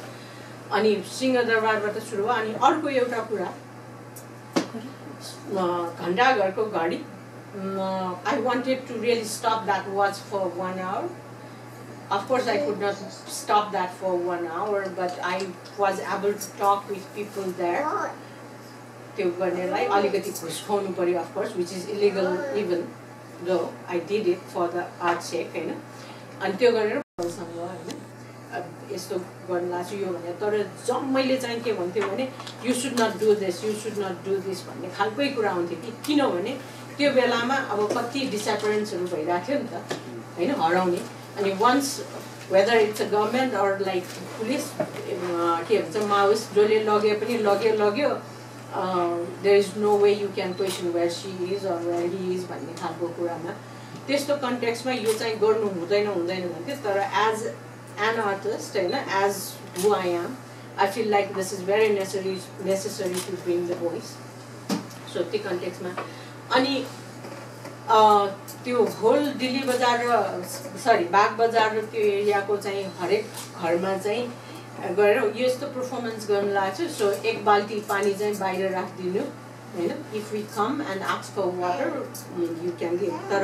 अनि सिंहदरबारबाट सुरु भयो. अनि अर्को एउटा कुरा, घण्टाघरको घडी, I wanted to really stop that watch for 1 hour. Of course, I could not stop that for 1 hour, but I was able to talk with people there. त्यो गर्नेलाई अलिकति घुस खुवाउनु पर्यो, of course, which is illegal even though I did it for the art's sake, हैन? अनि त्यो गरेर सँग हैन यस्तो गर्न लाग्छु यो भने, तर मैले चाहिँ के भन्थ्यो भने you should not do this, you should not do this भन्ने खालकै कुरा आउँथ्यो कि, किनभने त्यो बेलामा अब कति डिसअपियरेन्सहरु भइरहेको थियो नि त, हैन, हराउने. अनि once whether it's a government or like police, के भन्छ, माओइस्ट जसले लगे पनि लग्यो, there is no way you can question where she is or where he is भन्ने खालको कुरामा त्यस्तो कन्टेक्स्टमा यो चाहिँ गर्नु हुँदैन भन्थे. तर as an artist, as who I am, I feel like this is very necessary to bring the voice. So त्यो कन्टेक्स्टमा अनि त्यो होल दिल्ली बजार र बाग बजार र त्यो एरियाको चाहिँ हरेक घरमा चाहिँ गएर यस्तो पर्फर्मेन्स गर्न लाग्छ. सो एक बाल्टी पानी चाहिँ बाहिर राखिदिनु, हैन? If we come and ask for water you can give. तर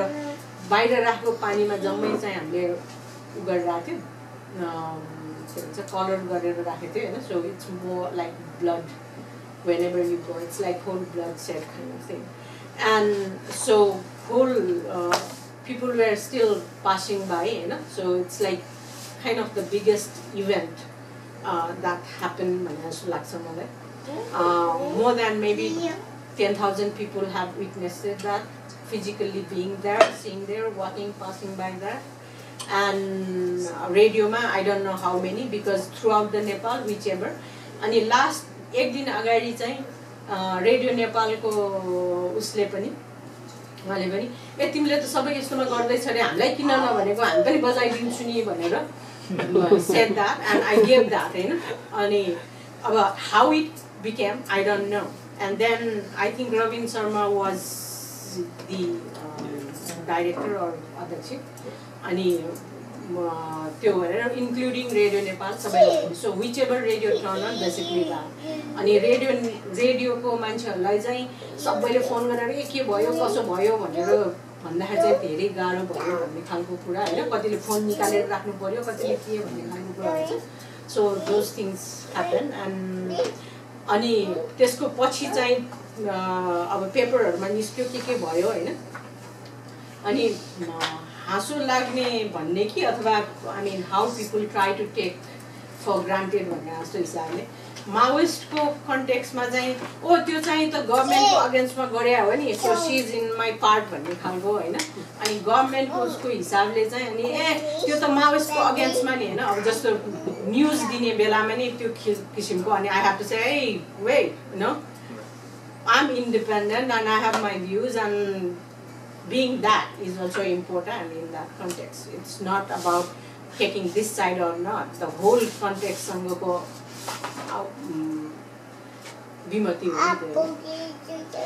बाहिर राखेको पानीमा जम्मै चाहिँ हामीले उ गरेर राख्थ्यो, के भन्छ, कलर गरेर राखेको थियो, हैन? So it's more like blood whenever you go, it's like whole blood set kind of thing. And so whole people were still passing by, you know, so it's like kind of the biggest event that happened more than maybe 10,000 people have witnessed that, physically being there, seeing there, walking, passing by there. And radio ma, I don't know how many, because throughout the Nepal, whichever. And last एक दिन अगाडि चाहिँ radio नेपालको उसले पनि उहाँले पनि ए तिमीले त सबै यस्तोमा गर्दैछ रे, हामीलाई किन नभनेको, हामी पनि बजाइदिन्छु नि भनेर said that, and I gave that, हैन? अनि about how it became, I don't know. And then I think Ravin Sharma was the director or other chief. Including Radio Nepal, so whichever radio turn on, basically that. Radio को मान्छेहरुलाई चाहिँ सबैले phone गरेर के भयो कसो भयो भनेर भन्दाखेरि चाहिँ धेरै गाह्रो भयो भन्ने खालको कुरा हैन, कतिले फोन निकालेर राख्नु पर्यो, कतिले के भन्ने खालको कुरा हुन्छ. So those things happen and अनि त्यसको पछि चाहिँ अब पेपरहरुमा निस्क्यो के भयो हैन. अनि हाँसो लाग्ने भन्ने कि अथवा I mean how people try to take for granted भन्ने जस्तो हिसाबले माओइस्टको कन्टेक्स्टमा चाहिँ ओ त्यो चाहिँ त गभर्नमेन्टको अगेन्स्टमा गरे हो नि, so she is in my part भन्ने खालको हैन. अनि गभर्नमेन्टको उसको हिसाबले चाहिँ अनि त्यो त माओइस्टको अगेन्स्टमा नि हैन. अब जस्तो न्युज दिने बेलामा नि त्यो किसिमको अनि I have to say hey wait, I'm independent and I have my views, and being that is also important in that context. It's not about taking this side or not. The whole context सँगको विमति हो.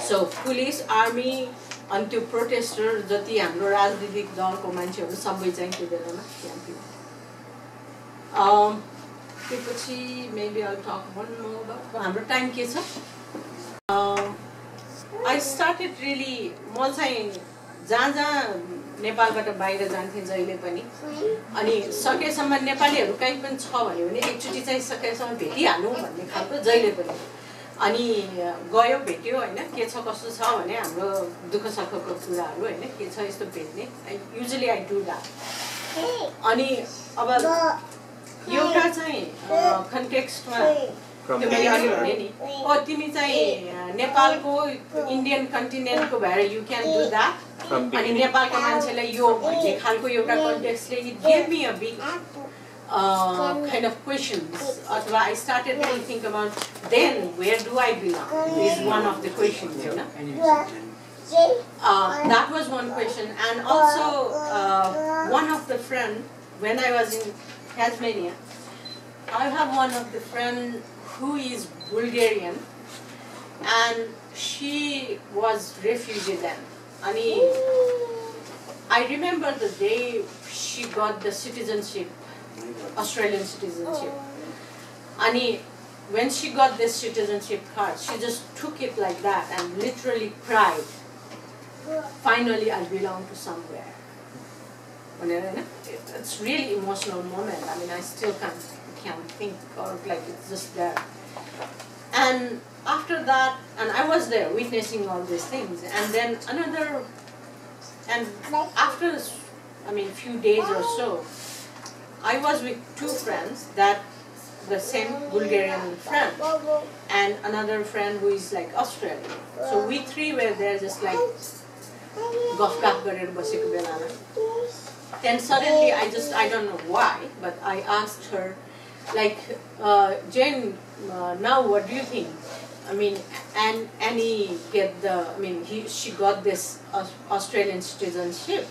So police, army अनि त्यो protester जति हाम्रो राजनीतिक दलको मान्छेहरु सबै चाहिँ त्यो बेलामा थियो. त्यसपछि maybe I'll talk one more about हाम्रो टाइम के छ. I started really म चाहिँ जहाँ नेपालबाट बाहिर जान्थे जहिले पनि अनि सकेसम्म नेपालीहरु कहीँ पनि छ भने एकचोटी चाहिँ सकेसम्म भेटिहालौं भन्ने खालको जहिले पनि. अनि गयो भेट्यो हैन, के छ कस्तो छ भने हाम्रो दुःख सुखको कुराहरु हैन, के छ यस्तो भेट्ने. Usually I do that. अनि अब एउटा चाहिँ कन्टेक्स्टमा त्यो मैले अघि भने नि तिमी चाहिँ नेपालको इन्डियन कन्टिनेन्टको भएर यु क्यान डु दैट. अनि नेपालका मान्छेलाई यो भन्ने खालको एउटा कन्टेक्स्टले it gave me a big kind of questions. Athwa I started to think about then where do I belong is one of the questions, you know. That was one question, and also one of the friend when I was in Tasmania, I have one of the friend who is Bulgarian, and she was refugee then. I remember the day she got the citizenship, Australian citizenship. And when she got this citizenship card, she just took it like that and literally cried. Finally, I belong to somewhere. It's really emotional moment. I mean, I still can't think or like it's just there. And after that, and I was there witnessing all these things, and then and after, I mean, few days or so, I was with two friends, that the same Bulgarian friend and another friend who is like Australian. So we three were there just like gaf garer baseko belama. Then suddenly I don't know why, but I asked her, like, Jane, now what do you think? I mean, and Annie she got this Australian citizenship.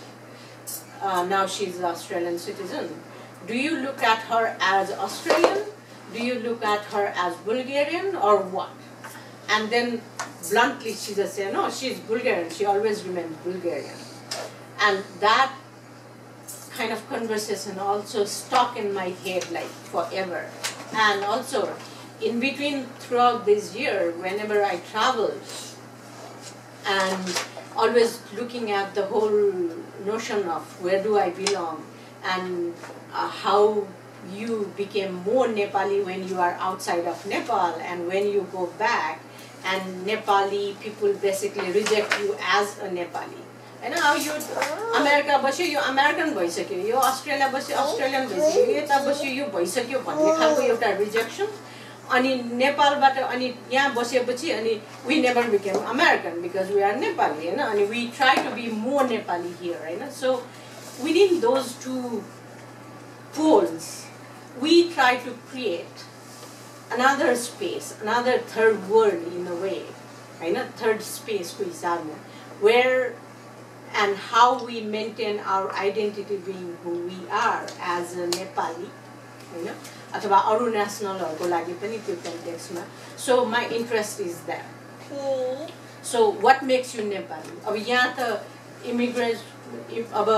Now she's an Australian citizen. Do you look at her as Australian? Do you look at her as Bulgarian or what? And then bluntly she just said, no, she's Bulgarian. She always remained Bulgarian. And that kind of conversation also stuck in my head like forever. And also in between throughout this year, whenever I traveled and always looking at the whole notion of where do I belong, and how you became more Nepali when you are outside of Nepal, and when you go back and Nepali people basically reject you as a Nepali. And now you America basyo you American bhaisakyo, you Australia basyo Australian bhaisakyo, yata basyo you bhaisakyo भन्ने खालको एउटा rejection. अनि नेपालबाट अनि यहाँ बसेपछि अनि we never became American because we are Nepali, हैन. अनि we try to be more Nepali here, हैन. So within those two poles, we try to create another space, another third world in a way, हैन. Third space को हिसाबमा, where and how we maintain our identity being who we are as a Nepali, हैन. अथवा अरू नेसनलहरुको लागि पनि त्यो कन्टेक्स्टमा so my interest is that so what makes you Nepali अब यहाँ त इमिग्रेन्ट अब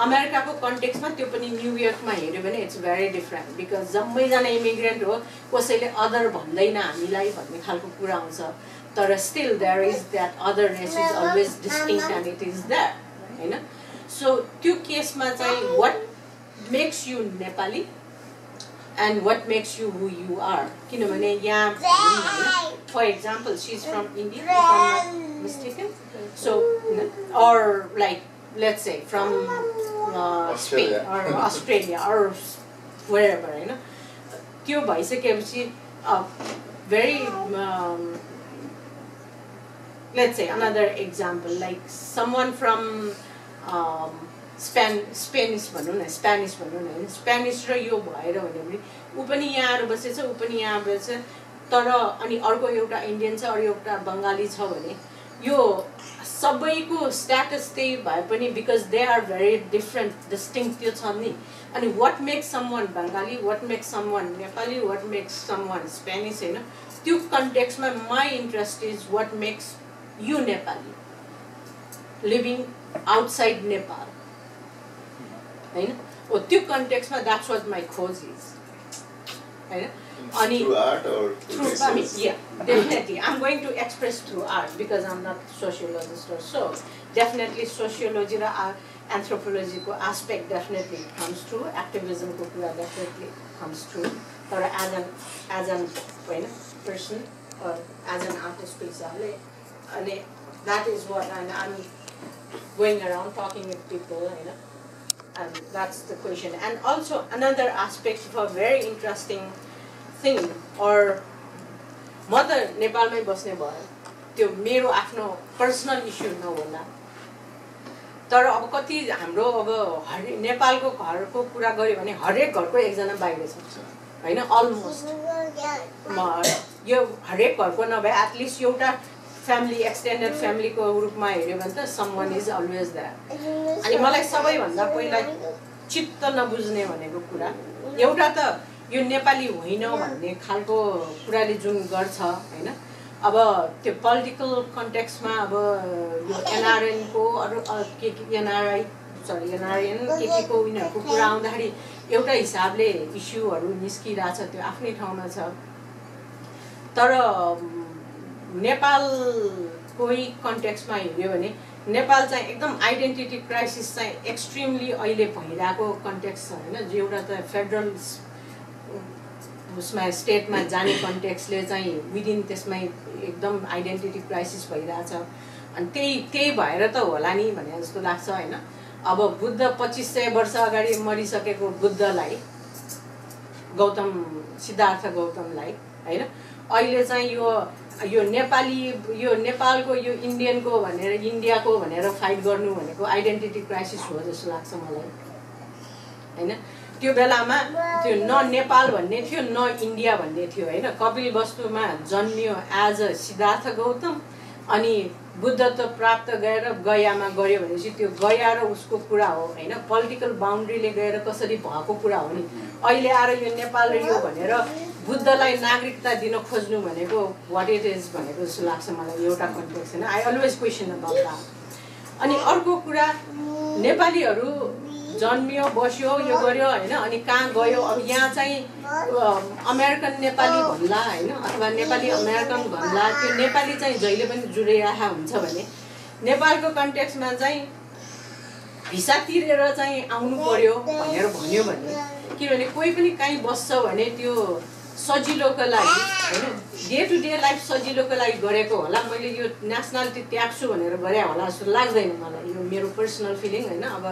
अमेरिकाको कन्टेक्स्टमा त्यो पनि न्युयोर्कमा हेऱ्यो भने इट्स भेरी डिफरेन्ट बिकज जम्मैजना इमिग्रेन्ट हो कसैले अदर भन्दैन हामीलाई भन्ने खालको कुरा आउँछ तर still there is that otherness is always distinct and it is that हैन सो त्यो केसमा चाहिँ what makes you Nepali and what makes you who you are किनभने यहाँ for example she's from India if I'm not mistaken so or like let's say from Spain or Australia or wherever you know त्यो भइसकेपछि very let's say another example like someone from Spanish भनौँ न Spanish भनौँ न Spanish र यो भएर भन्यो भने उ पनि यहाँ आएर बसेछ उ पनि यहाँ बसेछ तर अनि अर्को एउटा इन्डियन छ अरू एउटा बङ्गाली छ भने यो सबैको स्ट्याटस त्यही भए पनि because they are very different distinct त्यो छ नि अनि what makes someone Bengali what makes someone Nepali what makes someone Spanish हैन त्यो कन्टेक्स्टमा my interest is what makes you Nepali living outside Nepal हैन ओ त्यो कन्टेक्स्टमा द्याट्स वाट माई खोज इज हैन अनि through art or through I mean, yeah, definitely I'm going to express through art because I'm not sociologist or so definitely sociology र anthropology को aspect definitely comes through activism को कुरा definitely comes through तर as an person or as an artist हिसाबले अनि that is what I'm going around talking with people and that's the question and also another aspect of a very interesting thing or म त नेपालमै बस्ने भयो त्यो मेरो आफ्नो पर्सनल इस्यु नहोला तर अब कति हाम्रो अब नेपालको घरको कुरा गर्यो भने हरेक घरको एकजना बाहिर छ हैन अलमोस्ट यो हरेक घरको नभए एटलिस्ट एउटा फ्यामिली एक्सटेन्डेड फ्यामिलीको रूपमा हेऱ्यो भने त समवन इज अलवेज द्याट अनि मलाई सबैभन्दा पहिला चित्त नबुझ्ने भनेको कुरा एउटा त यो नेपाली होइन भन्ने खालको कुराले जुन गर्छ हैन अब त्यो पोलिटिकल कन्टेक्स्टमा अब यो एनआरएन को अरु के एनआरआई सरी एनआरएन के को उनीहरुको कुरा आउँदाखेरि एउटा हिसाबले इस्युहरु निस्किराछ त्यो आफ्नै ठाउँमा छ तर नेपालको कन्टेक्स्टमा हेर्यो भने नेपाल चाहिँ एकदम आइडेन्टिटी क्राइसिस चाहिँ एक्सट्रिमली अहिले भइरहेको कन्टेक्स्ट छ हैन जो एउटा त फेडरल उसमा स्टेटमा जाने कन्टेक्स्टले चाहिँ विदिन त्यसमै एकदम आइडेन्टिटी क्राइसिस भइरहेछ अनि त्यही भएर त होला नि भने जस्तो लाग्छ हैन अब बुद्ध 2500 वर्ष अगाडि मरिसकेको बुद्धलाई गौतम सिद्धार्थ गौतमलाई हैन अहिले चाहिँ यो नेपाली यो नेपालको यो इन्डियनको भनेर इन्डियाको भनेर फाइट गर्नु भनेको आइडेन्टिटी क्राइसिस हो जस्तो लाग्छ मलाई हैन त्यो बेलामा त्यो न नेपाल भन्ने थियो न इन्डिया भन्ने थियो हैन कपिल वस्तुमा जन्मियो एज अ सिद्धार्थ गौतम अनि बुद्धत्व प्राप्त गरेर गयामा गयो भनेपछि त्यो गया र उसको कुरा हो हैन पोलिटिकल बाउन्ड्रीले गएर कसरी भएको कुरा हो नि अहिले आएर यो नेपाल र यो भनेर बुद्धलाई नागरिकता दिन खोज्नु भनेको व्हाट इट इज भनेको जस्तो लाग्छ मलाई एउटा कन्टेक्स्ट हैन I always question about that अनि अर्को कुरा नेपालीहरु जन्मियो बस्यो यो गर्यो हैन अनि कहाँ गयो अब यहाँ चाहिँ अमेरिकन नेपाली भन्ला हैन अथवा नेपाली अमेरिकन भन्ला त्यो नेपाली चाहिँ जहिले पनि जुडिरहेको हुन्छ भने नेपालको कन्टेक्स्टमा चाहिँ भिसा तिरेर चाहिँ आउनु पर्यो भनेर भन्यो भने किनभने कोही पनि कहीँ बस्छ भने त्यो सजिलोको लागि हैन डे टु डे लाइफ सजिलोको लागि गरेको होला मैले यो नेसनालिटी त्याग्छु भनेर गरे होला जस्तो लाग्दैन मलाई यो मेरो पर्सनल फिलिङ हैन अब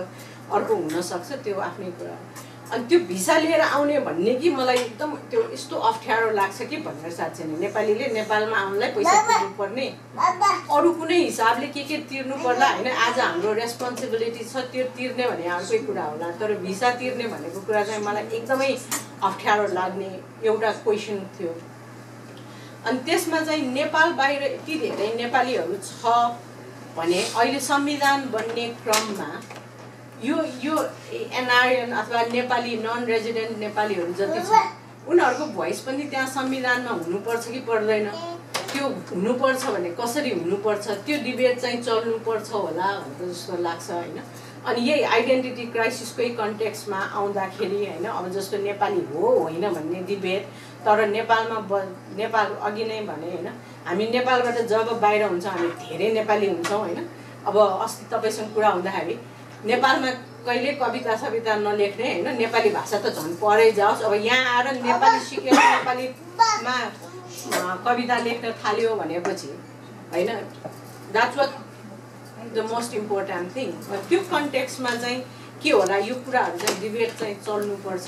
अर्को हुन सक्छ त्यो आफ्नै कुरा अनि त्यो भिसा लिएर आउने भन्ने कि मलाई एकदम त्यो यस्तो अप्ठ्यारो लाग्छ कि भनेर साच्चै नै नेपालीले नेपालमा आउनलाई पैसा तिर्नु पर्ने अरु कुनै हिसाबले के तिर्नु पर्ला हैन आज हाम्रो रेस्पोन्सिबिलिटी छ त्यो तिर्ने भने अर्कै कुरा होला तर भिसा तिर्ने भनेको कुरा चाहिँ मलाई एकदमै अप्ठ्यारो लाग्ने एउटा क्वेशन थियो अनि त्यसमा चाहिँ नेपाल बाहिर यति धेरै नेपालीहरु छ भने अहिले संविधान बन्ने क्रममा यो एनआरएन अथवा नेपाली नन रेजिडेन्ट नेपालीहरु जति छ उनीहरूको भोइस पनि त्यहाँ संविधानमा हुनुपर्छ कि पर्दैन, त्यो हुनुपर्छ भने कसरी हुनुपर्छ, त्यो डिबेट चाहिँ चल्नुपर्छ होला भनेर जस्तो लाग्छ होइन। अनि यही आइडेन्टिटी क्राइसिसकै कन्टेक्स्टमा आउँदाखेरि होइन, अब जस्तो नेपाली हो होइन भन्ने डिबेट, तर नेपाल अघि नै भने होइन, हामी नेपालबाट जब बाहिर हुन्छौँ हामी धेरै नेपाली हुन्छौँ होइन। अब अस्ति तपाईँसँग कुरा हुँदाखेरि नेपालमा कहिले कविता सविता नलेख्ने होइन, नेपाली भाषा त झन् परै जाओस्, अब यहाँ आएर नेपाली सिकेर नेपालीमा कविता लेख्न थाल्यो भनेपछि होइन, that's what the most important thing. त्यो कन्टेक्स्टमा चाहिँ के होला, यो कुराहरू चाहिँ डिबेट चाहिँ चल्नुपर्छ।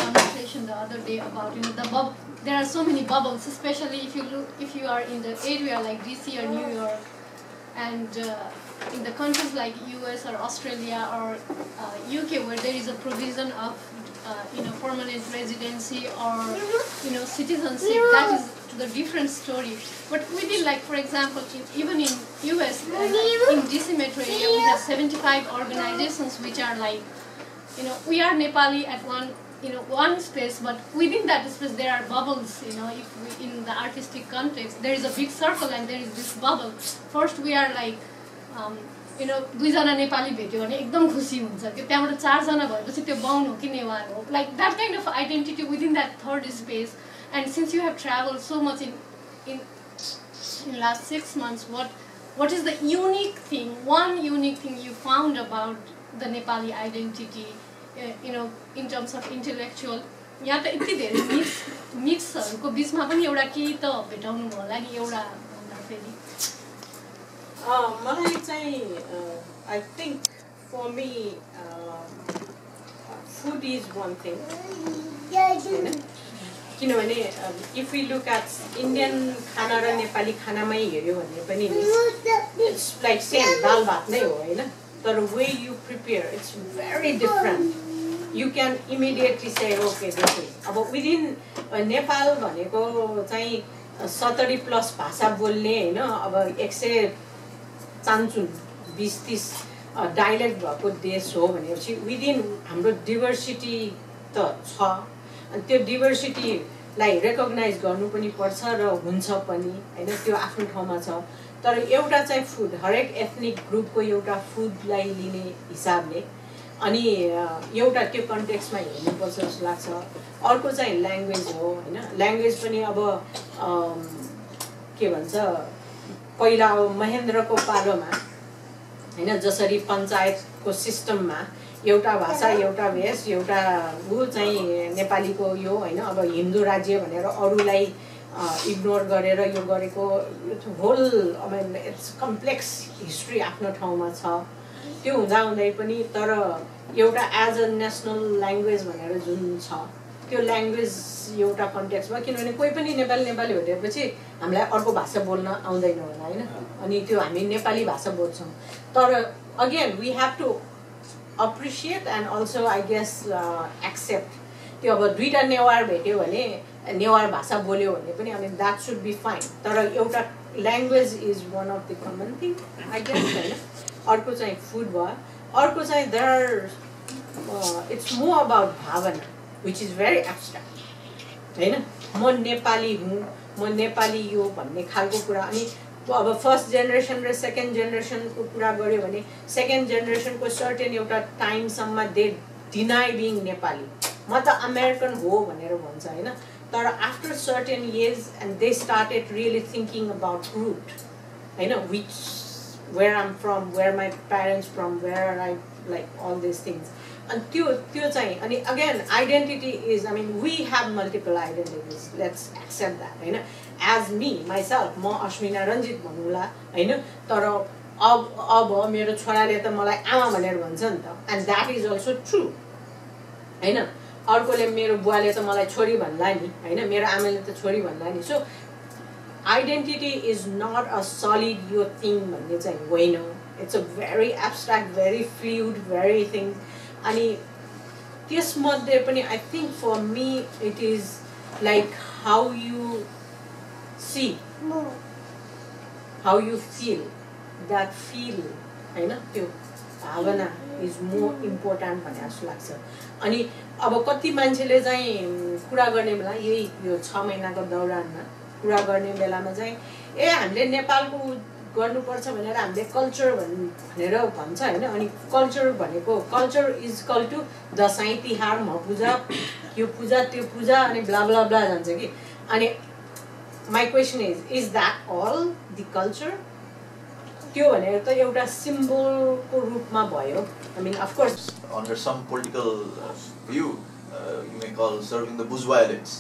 Conversation the other day about there are so many bubbles, especially if you are in the area like DC or New York, and in the countries like US or Australia or UK, where there is a provision of permanent residency or citizenship, that is the different story. But within, like for example, even in US, in DC metro area, we have 75 organizations which are like, we are Nepali at one space, but within that space there are bubbles. If in the artistic context there is a big circle and there is this bubble. First we are like, दुईजना नेपाली भेट्यो भने एकदम खुसी हुन्छ कि त्यहाँबाट चारजना भएपछि त्यो बाहुन हो कि नेवार हो, like that kind of identity within that third space. And since you have traveled so much in last 6 months, what is the unique thing, one unique thing you found about the Nepali identity, in terms of intellectual? यहाँ त यति धेरै मिक्सहरूको बिचमा पनि एउटा केही त भेटाउनु भयो होला नि एउटा भन्दाखेरि। मलाई चाहिँ I think for me food is one thing, किनभने if we look at Indian खाना र नेपाली खानामै हेर्यो भने पनि it's like same दाल भात नै हो होइन, तर way you prepare it's very different. You can immediately say okay this is, अब within नेपाल भनेको चाहिँ 70+ भाषा बोल्ने होइन, अब 100 चान्चुन 20-30 डाइलेक्ट भएको देश हो भनेपछि विदिन हाम्रो डिभर्सिटी त छ, अनि त्यो डिभर्सिटीलाई रेकग्नाइज गर्नु पनि पर्छ र हुन्छ पनि होइन, त्यो आफ्नो ठाउँमा छ। तर एउटा चाहिँ फुड, हरेक एथनिक ग्रुपको एउटा फुडलाई लिने हिसाबले अनि एउटा त्यो कन्टेक्स्टमा हेर्नुपर्छ जस्तो लाग्छ। अर्को चाहिँ ल्याङ्ग्वेज हो होइन, ल्याङ्ग्वेज पनि अब के भन्छ, पहिला अब महेन्द्रको पालोमा होइन जसरी पञ्चायतको सिस्टममा एउटा भाषा एउटा भेष एउटा ऊ चाहिँ नेपालीको यो होइन, अब हिन्दू राज्य भनेर अरूलाई इग्नोर गरेर यो गरेको होल इट्स कम्प्लेक्स हिस्ट्री आफ्नो ठाउँमा छ। त्यो हुँदाहुँदै पनि तर एउटा एज अ नेसनल ल्याङ्ग्वेज भनेर जुन छ त्यो ल्याङ्ग्वेज एउटा कन्टेक्स्टमा, किनभने कोही पनि नेपाली भेटेपछि हामीलाई अर्को भाषा बोल्न आउँदैन होला होइन, अनि त्यो हामी नेपाली भाषा बोल्छौँ। तर again we have to appreciate and also I guess accept, त्यो अब दुईवटा नेवार भेट्यो भने नेवार भाषा बोल्यो भने पनि अनि द्याट सुड बी फाइन, तर एउटा language is one of the common thing I guess होइन। अर्को चाहिँ फुड भयो, अर्को चाहिँ देयर इट्स मोर अबाउट भावना which is very abstract होइन, म नेपाली हुँ, म नेपाली यो भन्ने खालको कुरा। अनि अब फर्स्ट जेनेरेसन र सेकेन्ड जेनेरेसनको कुरा गऱ्यो भने सेकेन्ड जेनेरेसनको सर्टेन एउटा टाइमसम्म दे डिनाई बिङ नेपाली, म त अमेरिकन हो भनेर भन्छ होइन, तर after certain age and they started really thinking about root होइन, which where I am from, where my parents from, where I like all this things. अनि त्यो चाहिँ अनि again identity is, I mean we have multiple identities, let's accept that होइन। As me myself म अश्मिना रञ्जित भन्नुला होइन, तर अब मेरो छोराले त मलाई आमा भनेर भन्छ नि त, and that is also true होइन। अर्कोले मेरो बुवाले त मलाई छोरी भन्ला नि होइन, मेरो आमाले त छोरी भन्ला नि। So identity is not a solid यो थिङ भन्ने चाहिँ होइन, it's a very abstract, very fluid, very thing. अनि त्यसमध्ये पनि I think for me it is like how you see, how you feel, that feel होइन, त्यो भावना इज मोर इम्पोर्टेन्ट भन्ने जस्तो लाग्छ अनि अब कति मान्छेले चाहिँ कुरा गर्ने बेला यही यो 6 महिनाको दौरानमा कुरा गर्ने बेलामा चाहिँ हामीले नेपालको गर्नुपर्छ भनेर हामीले कल्चर भनेर भन्छ हैन अनि कल्चर भनेको culture is call to Dashain Tihar puja यो पूजा त्यो पूजा अनि ब्ला ब्ला ब्ला जान्छ कि अनि my question is that all the culture त्यो भनेर त एउटा सिम्बलको रूपमा भयो I mean of course under some political view you may call serving the bourgeois elites.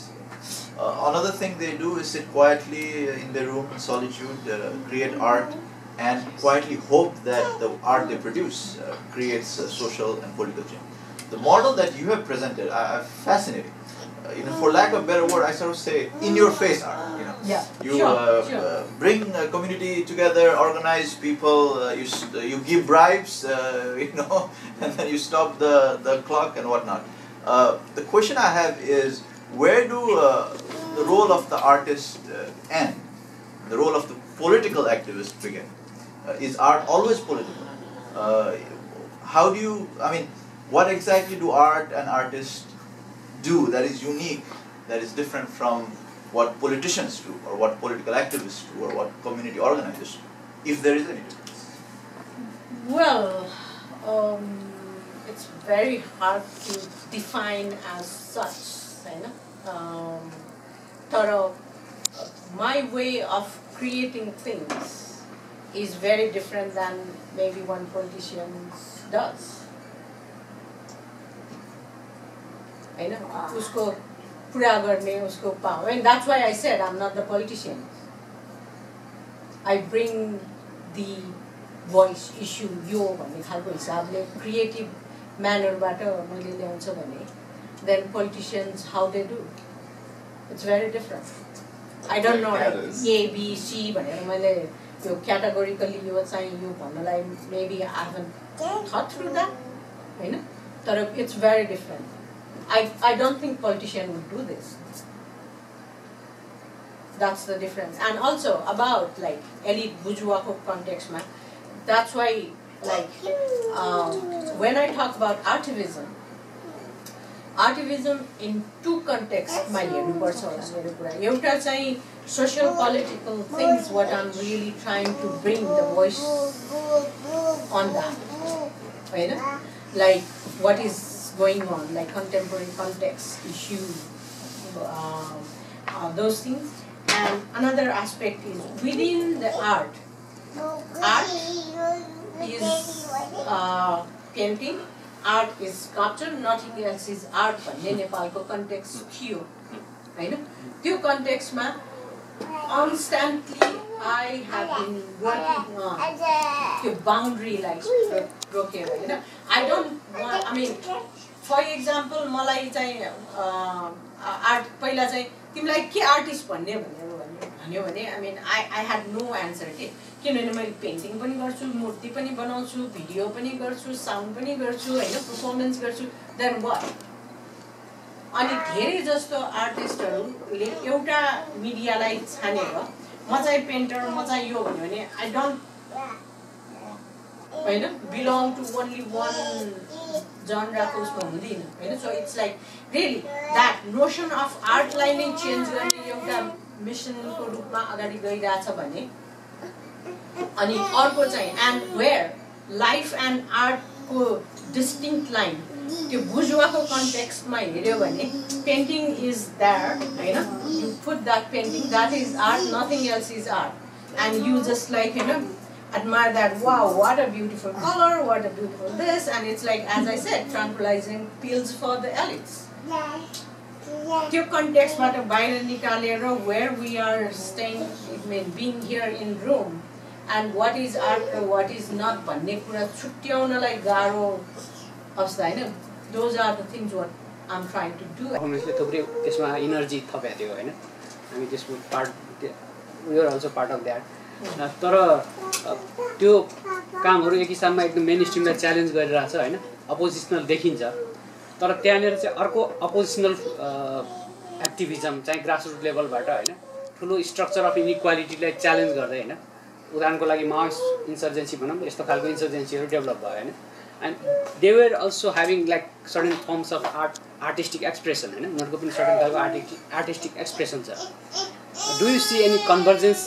Another thing they do is sit quietly in their room in solitude, create art and quietly hope that the art they produce creates social and political change. The model that you have presented are fascinating. For lack of a better word, I sort of say in your face art. You bring a community together, organize people, you give bribes, and then you stop the clock and whatnot. The question I have is, where do the role of the artist end? The role of the political activist begin? Is art always political? How do you, what exactly do art and artists do that is unique, that is different from what politicians do, or what political activists do, or what community organizers do, if there is any difference? Well, it's very hard to define as such, my way of creating things is very different than maybe one politician does. Usko pura garne, usko power. And that's why I said I'm not the politician. I bring the voice issue yo भन्ने खालको हिसाबले creative manner बाट मैले ल्याउँछु भने then politicians how they do, it's very different. I don't know like A B C भनेर मैले यो categorically यो चाहिँ यो भन्नलाई maybe I haven't thought through that, हैन, तर it's very different. I don't think politician would do this. That's the difference. And also about like elite bourgeois context, that's why like when I talk about artivism in two contexts my हेर्नुपर्छ होला मेरो कुरा. एउटा चाहिँ social political things, what I'm really trying to bring the voice on that, हैन, like what is going on, like contemporary context issues, those things. And another aspect is within the art is painting, art is sculpture, nothing else is art भन्ने नेपालको context थियो, हैन. त्यो context मा constantly I have been working on the boundary like रोकेर, हैन. I don't want, for example मलाई चाहिँ आर्ट पहिला चाहिँ तिमीलाई के आर्टिस्ट भन्ने भन्यो भने I had no answer के, किनभने मैले पेन्टिङ पनि गर्छु, मूर्ति पनि बनाउँछु, भिडियो पनि गर्छु, साउन्ड पनि गर्छु, हैन, परफर्मेन्स गर्छु, then what? अनि धेरै जस्तो आर्टिस्टहरूले एउटा मिडियालाई छानेर म चाहिँ पेन्टर, म चाहिँ यो भन्यो भने I don't belong to only one genre को उसमा हुँदैन, हैन. So it's like really that notion of art लाई नै चेन्ज गर्ने एउटा मिसनको रूपमा अगाडि गइरहेछ भने अनि अर्को चाहिँ and where life and art को distinct line त्यो bourgeois context मा हेर्यो भने painting is there, हैन, you put that painting, that is art, nothing else is art, and you just like admire that, wow, what a beautiful color, what a beautiful this, and it's like, as I said, tranquilizing pills for the elites. त्यो कन्टेक्स्टबाट बाहिर निकालेर where we are staying, being here in room, and what is art, what is not भन्ने कुरा छुट्याउनलाई गाह्रो अवस्था, हैन. Those are the things what I'm trying to do. हामीले थुप्रै त्यसमा एनर्जी थप्या थियो, हैन. हामी त्यसको part, we are also part of that. तर त्यो कामहरु एक हिसाबमा एकदम मेन स्ट्रीमलाई च्यालेन्ज गरिरहेछ, हैन, अपोजिसनल देखिन्छ. तर त्यहाँनेर चाहिँ अर्को अपोजिसनल एक्टिभिजम चाहिँ ग्रासरुट लेभलबाट, हैन, ठुलो स्ट्रक्चर अफ इनइक्वालिटीलाई च्यालेन्ज गर्दै, हैन, उदाहरणको लागि माओइस्ट इन्सर्जेन्सी भनौँ, यस्तो खालको इन्सर्जेन्सीहरु डेभलप भयो, हैन. and they were also having like certain forms of artistic expression, हैन उनीहरुको पनि certain खालको artistic expression छ. Do you see any convergence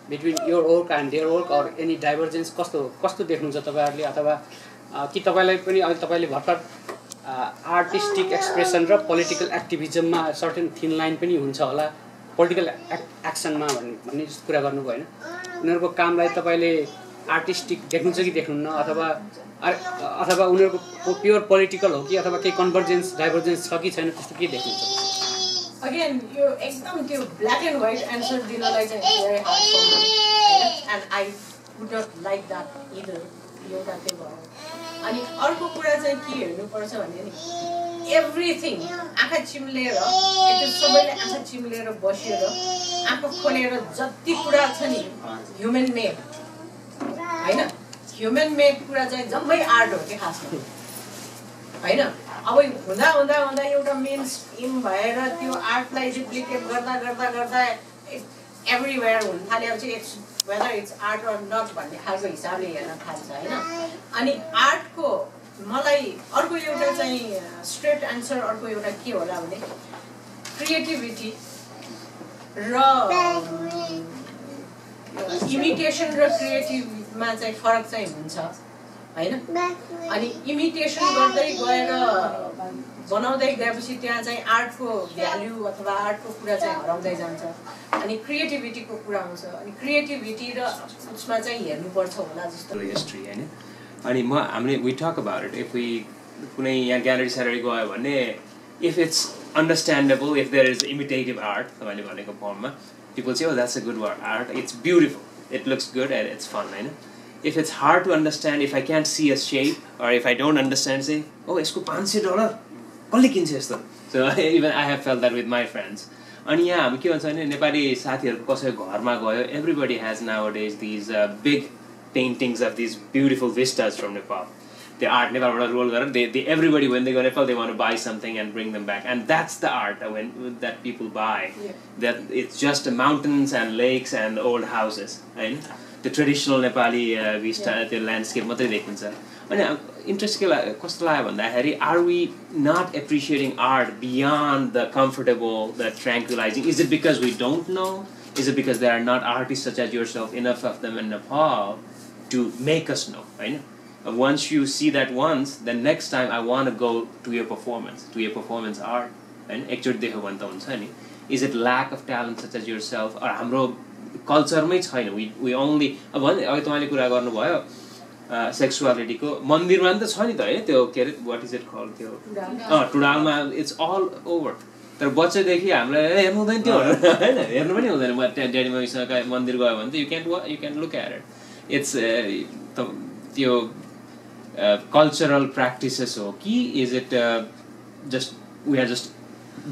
between your work and their work, or any divergence? कस्तो देख्नुहुन्छ तपाईहरुले, अथवा कि तपाईलाई पनि अहिले तपाईले भर्खर आर्टिस्टिक एक्सप्रेसन र पोलिटिकल एक्टिभिजममा सर्टेन थिन लाइन पनि हुन्छ होला पोलिटिकल एक्सनमा भन्ने कुरा गर्नुभयो हैन. उनीहरुको कामलाई तपाईले आर्टिस्टिक देख्नुहुन्छ कि देख्नुहुन्न, अथवा उनीहरुको प्योर पोलिटिकल हो कि, अथवा केही कन्भर्जेन्स डाइभर्जेन्स छ कि छैन, त्यस्तो के देख्नुहुन्छ? Again, you एकदम त्यो black and white answer दिनलाई चाहिँ very hard for me, and I would not like that either. एउटा त्यो भयो. अनि अर्को कुरा चाहिँ के हेर्नुपर्छ भने नि एभ्रिथिङ आँखा चिम्लेर त्यो सबैले आँखा चिम्लेर बसेर आँखा खोलेर जति कुरा छ नि ह्युमन मेड हैन, ह्युमन मेड कुरा चाहिँ जम्मै आर्ट हो के खासमा हैन. अब हुँदा हुँदा हुँदा एउटा मेन स्ट्रिम भएर त्यो आर्टलाई रिप्लिकेट गर्दा गर्दा गर्दा एभ्रिवेयर हुन थालेपछि it's whether it's art or not भन्ने खालको हिसाबले हेर्न थाल्छ हैन. अनि आर्टको मलाई अर्को एउटा चाहिँ स्ट्रेट एन्सर अर्को एउटा के होला भने क्रिएटिभिटी र इमिटेसन र क्रिएटिभमा चाहिँ फरक चाहिँ हुन्छ हैन. अनि इमिटेसन गर्दै गएर बनाउँदै गएपछि त्यहाँ चाहिँ आर्टको भ्याल्यु अथवा आर्टको कुरा चाहिँ हराउँदै जान्छ. अनि क्रिएटिभिटीको कुरा आउँछ. अनि क्रिएटिभिटी र उसमा चाहिँ हेर्नुपर्छ होला जस्तो हिस्ट्री हैन. अनि हामीले we talk about it if we कुनै यहाँ ग्यालरी स्यालरी गयो भने if it's understandable, if there is imitative art तपाईँले भनेको फर्ममा people say that's a good art, it's beautiful, it looks good and it's fun हैन. If it's hard to understand, if I can't see a shape, or if I don't understand, say, oh, यसको $500 कसले किन्छ यस्तो? So even I have felt that with my friends. अनि यहाँ हामी के भन्छ भने नेपाली साथीहरुको कसैको घरमा गयो, everybody has nowadays these big paintings of these beautiful vistas from Nepal. The art Nepalबाट roll गरेर they everybody when they go to Nepal they want to buy something and bring them back, and that's the art that people buy. Yeah. That it's just mountains and lakes and old houses, right? The traditional Nepali vista, the landscape मात्रै देखिन्छ. अनि interest के कस्तो लाग्यो भन्दाखेरि are we not appreciating art beyond the comfortable, the tranquilizing? Is it because we don't know? Is it because there are not artists such as yourself, enough of them in Nepal to make us know, right? Once you see that once, then next time I want to go to your performance art, and एकचोटि देख्यो भने त हुन्छ नि. Is it lack of talent such as yourself, or हाम्रो कल्चरमै छैन? We only अब तपाईँले कुरा गर्नुभयो सेक्सुअलिटीको मन्दिरमा नि त छ नि त है त्यो के अरे वाट इज इट कल त्यो टुडालमा इट्स अल ओभर. तर बच्चादेखि हामीलाई हेर्नु हुँदैन त्यो हैन, हेर्नु पनि हुँदैन. म ड्याडी मम्मीसँग मन्दिर गयो भने त you can look at it. It's त्यो कल्चरल प्र्याक्टिसेस हो कि is it just we are just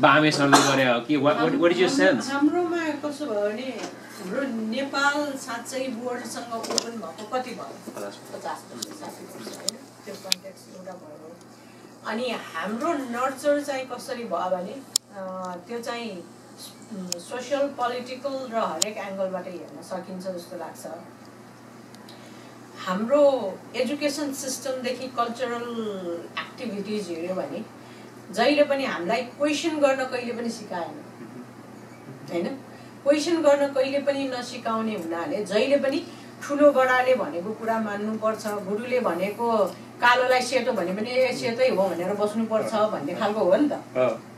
बामे सरले गरे हो कि what is your sense? हाम्रोमा कसो भयो भने हाम्रो नेपाल साँच्चै बोर्डसँग ओपन भएको कति भयो 50% 60% हैन, त्यो कन्टेक्स्ट एउटा भयो. अनि हाम्रो नर्चर चाहिँ कसरी भयो भने त्यो चाहिँ सोशल पोलिटिकल र हरेक एंगलबाट हेर्न सकिन्छ जस्तो लाग्छ. हाम्रो एजुकेसन सिस्टमदेखि कल्चरल एक्टिभिटिज हेर्यो भने जहिले पनि हामीलाई क्वेसन गर्न कहिले पनि सिकाएन हैन. क्वेसन गर्न कहिले पनि नसिकाउने हुनाले जहिले पनि ठुलो बडाले भनेको कुरा मान्नुपर्छ, गुरुले भनेको कालोलाई सेतो भने पनि सेतै हो भनेर बस्नुपर्छ भन्ने खालको हो नि त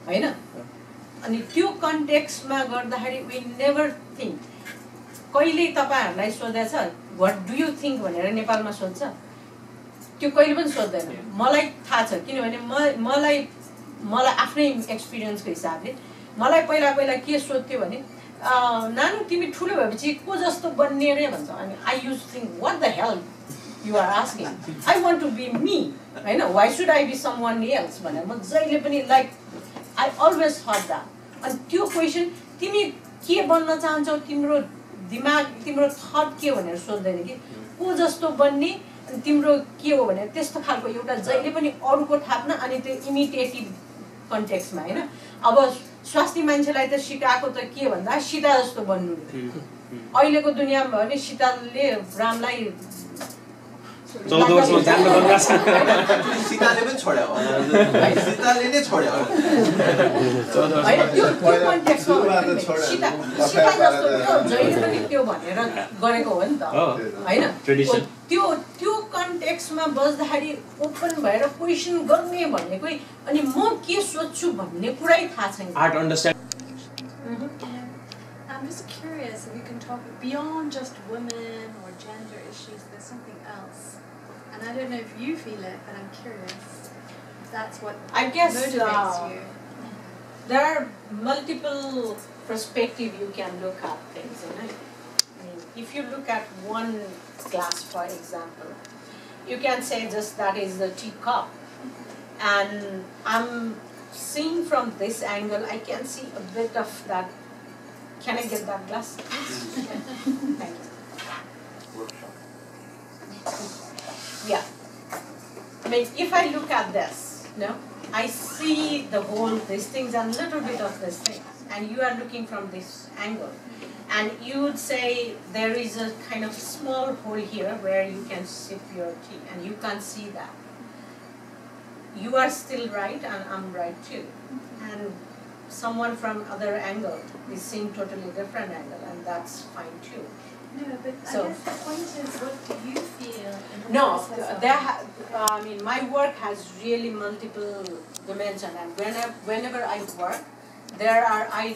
हैन. अनि त्यो कन्टेक्स्टमा गर्दाखेरि वी नेभर थिङ्क. कहिले तपाईहरुलाई सोधेछ व्हाट डु यु थिङ्क भनेर नेपालमा सोध्छ? त्यो कहिले पनि सोध्दैन. मलाई थाहा छ, किनभने मलाई आफ्नै एक्सपिरियन्सको हिसाबले मलाई पहिला के सोध्थ्यो भने नानु तिमी ठुलो भएपछि को जस्तो बन्ने रे भन्छ. अनि I use think what the hell you are asking, I want to be me हैन, why should I be someone else भनेर म जहिले पनि like I always thought that. अनि त्यो क्वेसन तिमी के बन्न चाहन्छौ, तिम्रो दिमाग तिम्रो थट के भनेर सोध्दैन कि को जस्तो बन्ने अनि तिम्रो के हो भने त्यस्तो खालको एउटा जहिले पनि अरूको थाप्न अनि त्यो इमिटेटिभ कन्टेक्स्टमा हैन. अब स्वास्थ्य मान्छेलाई त सिकाएको त के भन्दा सीता जस्तो बन्नु. अहिलेको दुनियाँमा भने सीताले रामलाई 14 वर्षमा जान्न पर्ला सीताले पनि छोड्यो सीताले नै छोड्यो होइन त्यो कन्टेक्स्टमा सीता जस्तो त्यो जहिले पनि त्यो भनेर गरेको हो नि त होइन त्यो कन्टेक्स्टमा बस्दाखेरि ओपन भएर क्वेसन गर्ने भनेकै अनि म के सोच्छु भन्ने कुरै थाहा छैन art understand I'm just curious if you can talk beyond just women or gender issues, there's something else. And I don't know if you feel it, but I'm curious if that's what I guess motivates you. There are multiple perspectives you can look at things, I mean, if you look at one glass, for example, you can say just that is the teacup. And I'm seeing from this angle, I can see a bit of that. Can I get that glass? Thank you. Yeah. I mean, if I look at this, no, I see the whole, these things and a little bit of this thing. And you are looking from this angle. And you would say there is a kind of small hole here where you can sip your tea. And you can't see that. You are still right and I'm right too. And someone from other angle is seeing totally different angle, and that's fine too. No, but So, I guess the point is, what do you feel in the no, process of I mean, my work has really multiple dimensions, and whenever I work, I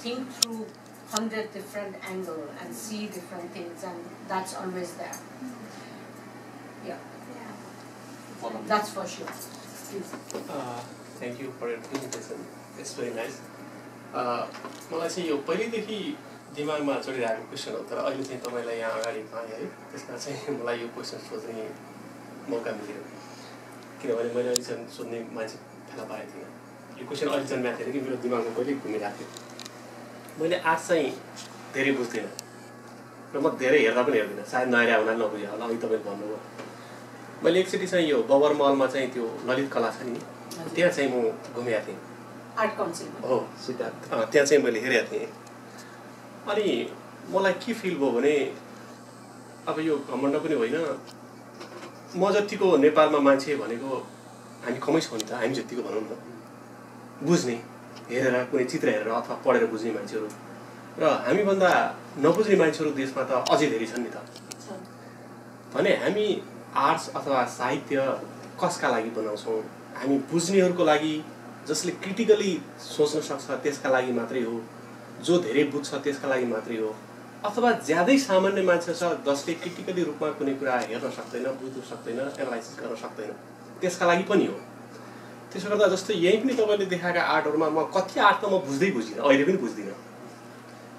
think through 100 different angles and see different things, and that's always there. Yeah. That's for sure. Thank you for your presentation. It's very nice. मलाई चाहिँ यो पहिल्यैदेखि दिमागमा चढिरहेको question हो तर अहिले चाहिँ तपाईँलाई यहाँ अगाडि पाएँ है त्यसमा चाहिँ मलाई यो क्वेसन सोध्ने मौका मिल्यो किनभने मैले अहिलेसम्म सोध्ने मान्छे फेला पाएको थिइनँ यो क्वेसन अहिलेसम्म म्याथ थिएन कि मेरो दिमागमा कहिले घुमिरहेको थियो मैले आर्ट चाहिँ धेरै बुझ्दिनँ र म धेरै हेर्दा पनि हेर्दिनँ सायद नहेरे हुनाले नबुझेँ होला अघि तपाईँले भन्नुभयो मैले एकचोटि चाहिँ यो बबर महलमा चाहिँ त्यो ललित कला छ नि त्यहाँ चाहिँ म घुमेको थिएँ आर्ट काउन्सिल हो सिद्धार्थ त्यहाँ चाहिँ मैले हेरेको थिएँ अनि मलाई के फिल भयो भने अब यो घमण्ड पनि होइन म जतिको नेपालमा मान्छे भनेको हामी कमै छौँ नि त हामी जतिको भनौँ न बुझ्ने हेरेर कुनै चित्र हेरेर अथवा पढेर बुझ्ने मान्छेहरू र हामीभन्दा नबुझ्ने मान्छेहरू देशमा त अझै धेरै छन् नि त भने हामी आर्ट्स अथवा साहित्य कसका लागि बनाउँछौँ हामी बुझ्नेहरूको लागि जसले क्रिटिकली सोच्न सक्छ त्यसका लागि मात्रै हो जो धेरै बुझ्छ त्यसका लागि मात्रै हो अथवा ज्यादै सामान्य मान्छे छ जसले क्रिटिकली रूपमा कुनै कुरा हेर्न सक्दैन बुझ्न सक्दैन एनालाइसिस गर्न सक्दैन त्यसका लागि पनि हो त्यसो गर्दा जस्तो यही पनि तपाईँले देखाएका आर्टहरूमा म कति आर्ट त म बुझ्दिनँ अहिले पनि बुझ्दिनँ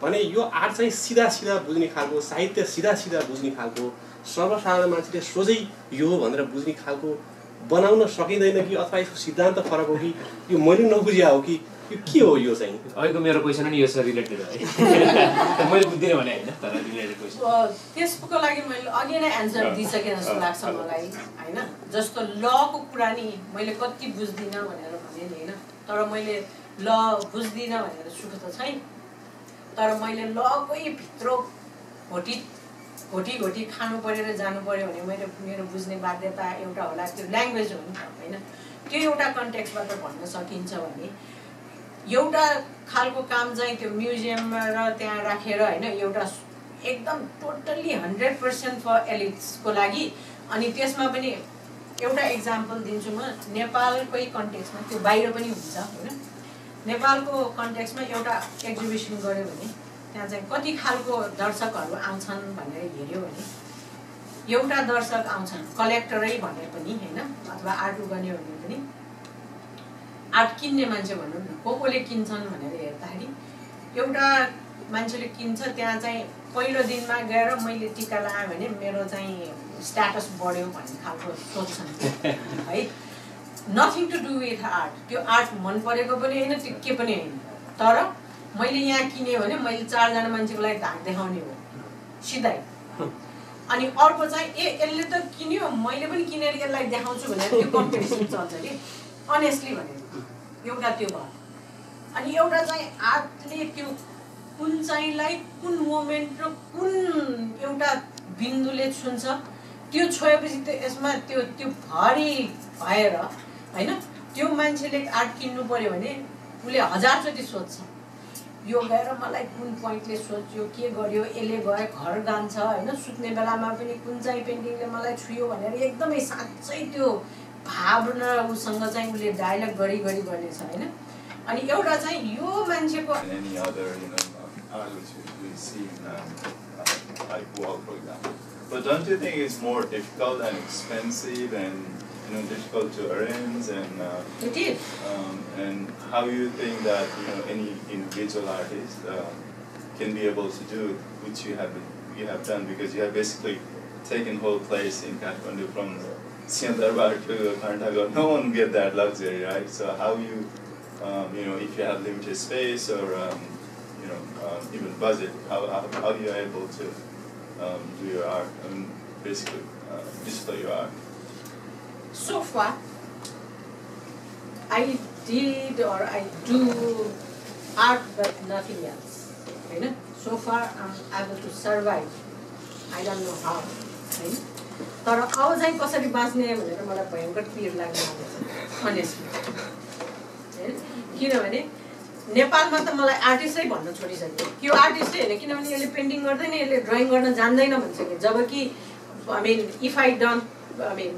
भने यो आर्ट चाहिँ सिधा सिधा बुझ्ने खालको साहित्य सिधा सिधा बुझ्ने खालको सर्वसाधारण मान्छेले सोझै यो हो भनेर बुझ्ने खालको बनाउन सकिँदैन कि अथवा यसको सिद्धान्त फरक हो कि यो मैले नबुझिया हो कि यो के हो यो चाहिँ अहिलेको मेरो क्वेसन नि यो छ रिलेटेड है मैले बुझ्दिनँ भने होइन तर रिलेटेड क्वेसन त्यसको लागि मैले अघि नै एन्सर दिइसकेँ जस्तो लाग्छ मलाई होइन जस्तो लको कुरा नि मैले कति बुझ्दिनँ भनेर भने नि होइन तर मैले ल बुझ्दिनँ भनेर सुख त छैन तर मैले लकै भित्र घोटी खानु पर्यो र जानु पर्यो भने मेरो बुझ्ने बाध्यता एउटा होला त्यो ल्याङ्ग्वेज हो नि त होइन त्यो एउटा कन्टेक्स्टबाट भन्न सकिन्छ भने एउटा खालको काम चाहिँ त्यो म्युजियममा र त्यहाँ राखेर होइन एउटा एकदम टोटल्ली 100% फर एलिट्सको लागि अनि त्यसमा पनि एउटा इक्जाम्पल दिन्छु म नेपालकै कन्टेक्स्टमा त्यो बाहिर पनि हुन्छ होइन नेपालको कन्टेक्स्टमा एउटा एक्जिबिसन गर्यो भने त्यहाँ चाहिँ कति खालको दर्शकहरू आउँछन् भनेर हेऱ्यो भने एउटा दर्शक आउँछन् कलेक्टरै भने पनि होइन अथवा आर्ट गर्ने भने पनि आर्ट किन्ने मान्छे भनौँ न कोले किन्छन् भनेर हेर्दाखेरि एउटा मान्छेले किन्छ त्यहाँ चाहिँ पहिलो दिनमा गएर मैले टिका लगाएँ भने मेरो चाहिँ स्ट्याटस बढ्यो भन्ने खालको सोच्छन् है nothing to do with art त्यो आर्ट मन परेको पनि होइन त्यो के पनि होइन तर मैले यहाँ किनेँ भने मैले 4 जना मान्छेको लागि धाक देखाउने हो सिधै अनि अर्को चाहिँ यसले त किन्यो मैले पनि किनेर यसलाई देखाउँछु भनेर त्यो कम्पिटिसन चल्छ कि अनेस्टली भनेर एउटा त्यो भयो अनि एउटा चाहिँ आर्टले त्यो कुन चाहिँलाई कुन मोमेन्ट र कुन एउटा बिन्दुले छुन्छ त्यो छोएपछि त यसमा त्यो त्यो भारी भएर हैन त्यो मान्छेले आर्ट किन्नु पर्यो भने उसले 1000 चोटि सोध्छ यो गएर मलाई कुन पोइन्टले सोच्यो के गर्यो यसले गए घर जान्छ हैन सुत्ने बेलामा पनि कुन चाहिँ पेन्टिङले मलाई छुयो भनेर एकदमै साच्चै त्यो भावना उसँग चाहिँ उसले डायलग गरी गर्नेछ हैन अनि एउटा चाहिँ यो मान्छेको any other art which we see like wall for example. But don't you think it's more difficult and expensive and difficult to arrange and it is. And how you think that any individual artist can be able to do which you have done, because you have basically taken whole place in Kathmandu from Siandarbar to Karnataka. No one get that luxury, right? So how you if you have limited space or even budget, how you are able to do your art and basically display your art? So far, I did or I do art but nothing else. So far, I'm able to survive. I don't know how. तर अब चाहिँ कसरी बाँच्ने भनेर मलाई भयङ्कर पिर लाग्न थालेछ अनेस्टली किनभने नेपालमा त मलाई आर्टिस्टै भन्न छोडिसक्यो यो आर्टिस्टै होइन किनभने यसले पेन्टिङ गर्दैन यसले ड्रइङ गर्न जान्दैन भनिसक्यो जबकि इफ आई डन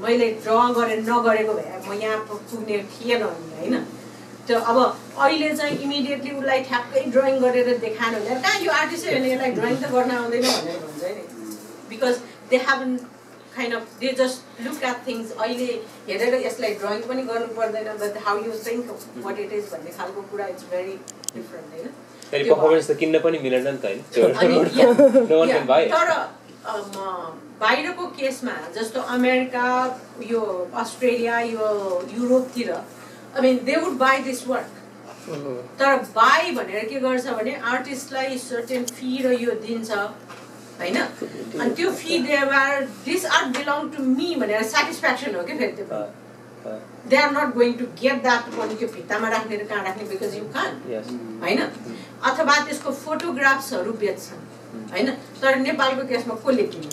मैले ड्र गरेर नगरेको भए म यहाँ पुग्ने थिएन होइन त्यो अब अहिले चाहिँ इमिडिएटली उसलाई ठ्याक्कै ड्रइङ गरेर देखाएन भने कहाँ यो आर्टिस्टै होइन यसलाई ड्रइङ त गर्न आउँदैन भनेर भन्छ नि because they heaven kind of they just look at things अहिले हेरेर यसलाई ड्रइङ पनि गर्नु पर्दैन but how you think what it is भन्ने खालको कुरा इट्स भेरी डिफरेंट हैन फेरि परफर्मेन्स त किन्न पनि मिलेन नि त हैन नो वन क्यान बाइ तर बाहिरको केसमा जस्तो अमेरिका यो अस्ट्रेलिया यो युरोपतिर I mean they would buy this work तर बाइ भनेर के गर्छ भने आर्टिस्टलाई सर्टेन फी र यो दिन्छ हैन अनि त्यो feel there this art belong to me भनेर स्याटिस्फ्याक्सन हो के फेरि त्यो they are not going to get that पनि त्यो भित्तामा राख्ने र कहाँ राख्ने बिकज यु कान हैन अथवा त्यसको फोटोग्राफ्सहरू बेच्छन् हैन तर नेपालको केसमा कसले किन्यो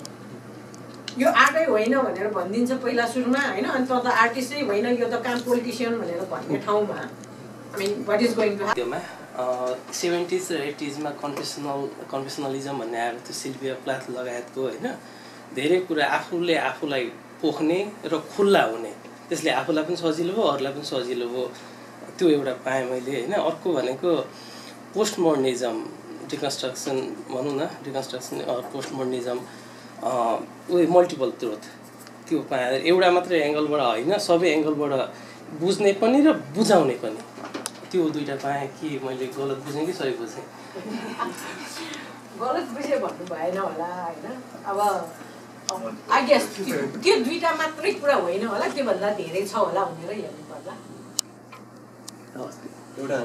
यो आर्टै होइन भनेर भनिदिन्छ पहिला सुरुमा हैन अनि त आर्टिस्टै होइन यो त काम पोलिटिसियन भनेर भन्ने ठाउँमा I mean what is going to happen 70s र 80s मा कन्फेसनलिजम भन्ने आएर त्यो सिल्भिया प्लाथ लगायतको हैन धेरै कुरा आफूलाई पोख्ने र खुल्ला हुने त्यसले आफूलाई पनि सजिलो भयो अरूलाई पनि सजिलो भयो त्यो एउटा पाएँ मैले हैन अर्को भनेको पोस्ट मोडर्निजम डिकन्स्ट्रक्सन भनौँ न डिकन्स्ट्रक्सन पोस्ट मोडर्निजम मल्टिपल ट्रुथ त्यो पाएँ एउटा मात्रै एङ्गलबाट होइन सबै एङ्गलबाट बुझ्ने पनि र बुझाउने पनि त्यो दुईटा पाएँ कि मैले गलत बुझेँ कि सही बुझेँ गलत बुझे भन्नु भएन होला हैन अब आई गेस त्यो दुईटा मात्रै कुरा होइन होला त्योभन्दा धेरै छ होला भनेर हेर्नु पर्ला एउटा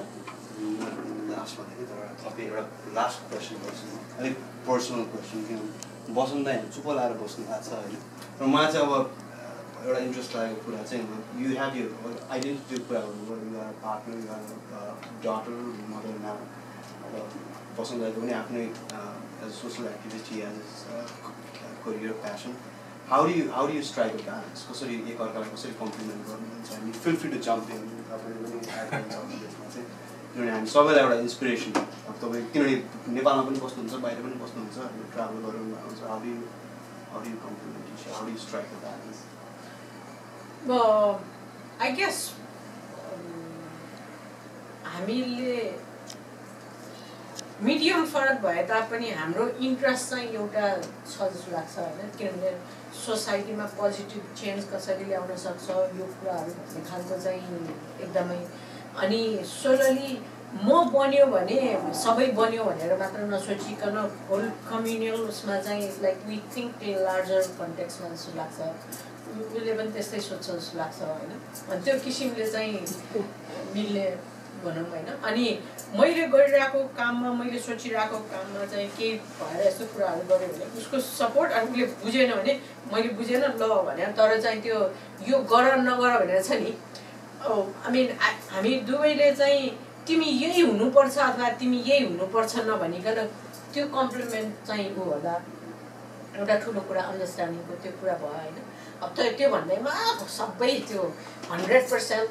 लास्ट भनेको तर तपाईँ एउटा लास्ट क्वेसन गर्छु अलिक पर्सनल क्वेसन किन बस्नु त चुप लाएर बस्नु भएको छ होइन र मलाई चाहिँ अब एउटा इन्ट्रेस्ट लागेको कुरा चाहिँ यु हेभ यु आइडेन्टिटी कुरा गर्नुभयो you are partner you are daughter mother नाम अब बस्नु गएको पनि आफ्नै as social activity as career passion how do you strike a balance कसरी एकअर्कालाई कसरी कम्प्लिमेन्ट गर्नुहुन्छ हामी feel free to jump in तपाईँले पनि त्यसमा चाहिँ किनभने हामी सबैलाई एउटा इन्सपिरेसन अब तपाईँ किनभने नेपालमा पनि बस्नुहुन्छ बाहिर पनि बस्नुहुन्छ ट्राभल गरेर आउँछ how do you compliment each how do you strike a balance I guess हामीले मिडियम फरक भए तापनि हाम्रो इन्ट्रेस्ट चाहिँ एउटा छ जस्तो लाग्छ होइन किनभने सोसाइटीमा पोजिटिभ चेन्ज कसरी ल्याउन सक्छ यो कुराहरू भन्ने खालको चाहिँ एकदमै अनि सोलली म बन्यो भने सबै बन्यो भनेर मात्र नसोचिकन होल कम्युनियल उसमा चाहिँ like we think in larger कन्टेक्समा जस्तो लाग्छ उसले पनि त्यस्तै सोध्छ जस्तो लाग्छ होइन अनि त्यो किसिमले चाहिँ मिल्ने भनौँ होइन अनि मैले गरिरहेको काममा मैले सोचिरहेको काममा चाहिँ केही भएर यस्तो कुराहरू गऱ्यो भने उसको सपोर्ट अनि उसले बुझेन भने मैले बुझेन ल भनेर तर चाहिँ त्यो यो गर नगर भनेर छ नि आई मिन हामी दुवैले चाहिँ तिमी यही हुनुपर्छ अथवा तिमी यही हुनुपर्छ नभनिकन त्यो कम्प्लिमेन्ट चाहिँ ऊ होला एउटा ठुलो कुरा अन्डरस्ट्यान्डिङको त्यो कुरा भयो होइन अब त्यो भन्दैमा सबै त्यो 100%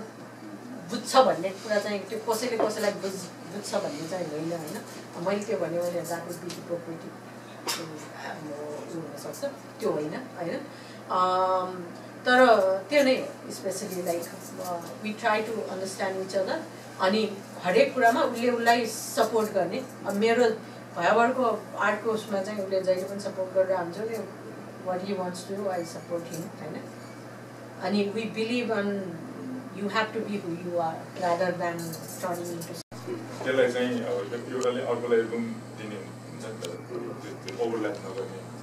बुझ्छ भन्ने कुरा चाहिँ त्यो कसैले कसैलाई बुझ्छ भन्ने चाहिँ होइन होइन मैले त्यो भन्यो भने द्याट वुड बी हिपोक्रेटिक हुनसक्छ त्यो होइन होइन तर त्यो नै हो especially like we try to understand each other अनि हरेक कुरामा उसलाई सपोर्ट गर्ने अब मेरो भयावरको आर्टको उसमा चाहिँ उसले जहिले पनि सपोर्ट गरेर हुन्छ नि what he wants to do I support him होइन अनि we believe on you have to be who you are rather than turning into त्यसलाई चाहिँ अब एउटाले अर्कोलाई रुम दिने हुन्छ नि त ओभरल्याप नगर्ने हुन्छ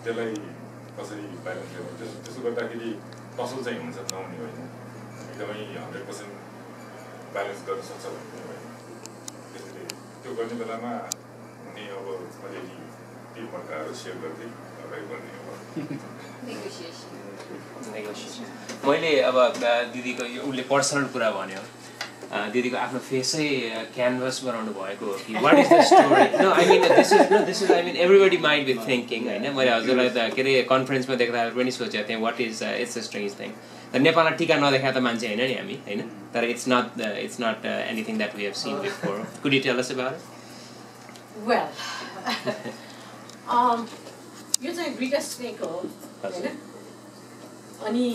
त्यसलाई कसरी ब्यालेन्स गर्नु त्यसो गर्दाखेरि कसल चाहिँ हुन्छ नहुने होइन एकदमै 100% ब्यालेन्स गर्न सक्छ भन्ने होइन त्यसैले त्यो गर्ने बेलामा हुने अब अलिअलि ती मर्काहरू सेयर गर्दै अगाडि बढ्ने हो मैले अब दिदीको उसले पर्सनल कुरा भन्यो दिदीको आफ्नो फेसै क्यानभस बनाउनु भएको हो कि what is the story no I mean this is I mean everybody mind with thinking होइन मैले हजुरलाई त के अरे कन्फरेन्समा देख्दा पनि सोचेको थिएँ what is it's a strange thing नेपालमा टिका नदेखा त मान्छे होइन नि हामी होइन तर it's not anything that we have seen before could you tell us about it well यो चाहिँ ब्रिटिस स्नेक हो होइन अनि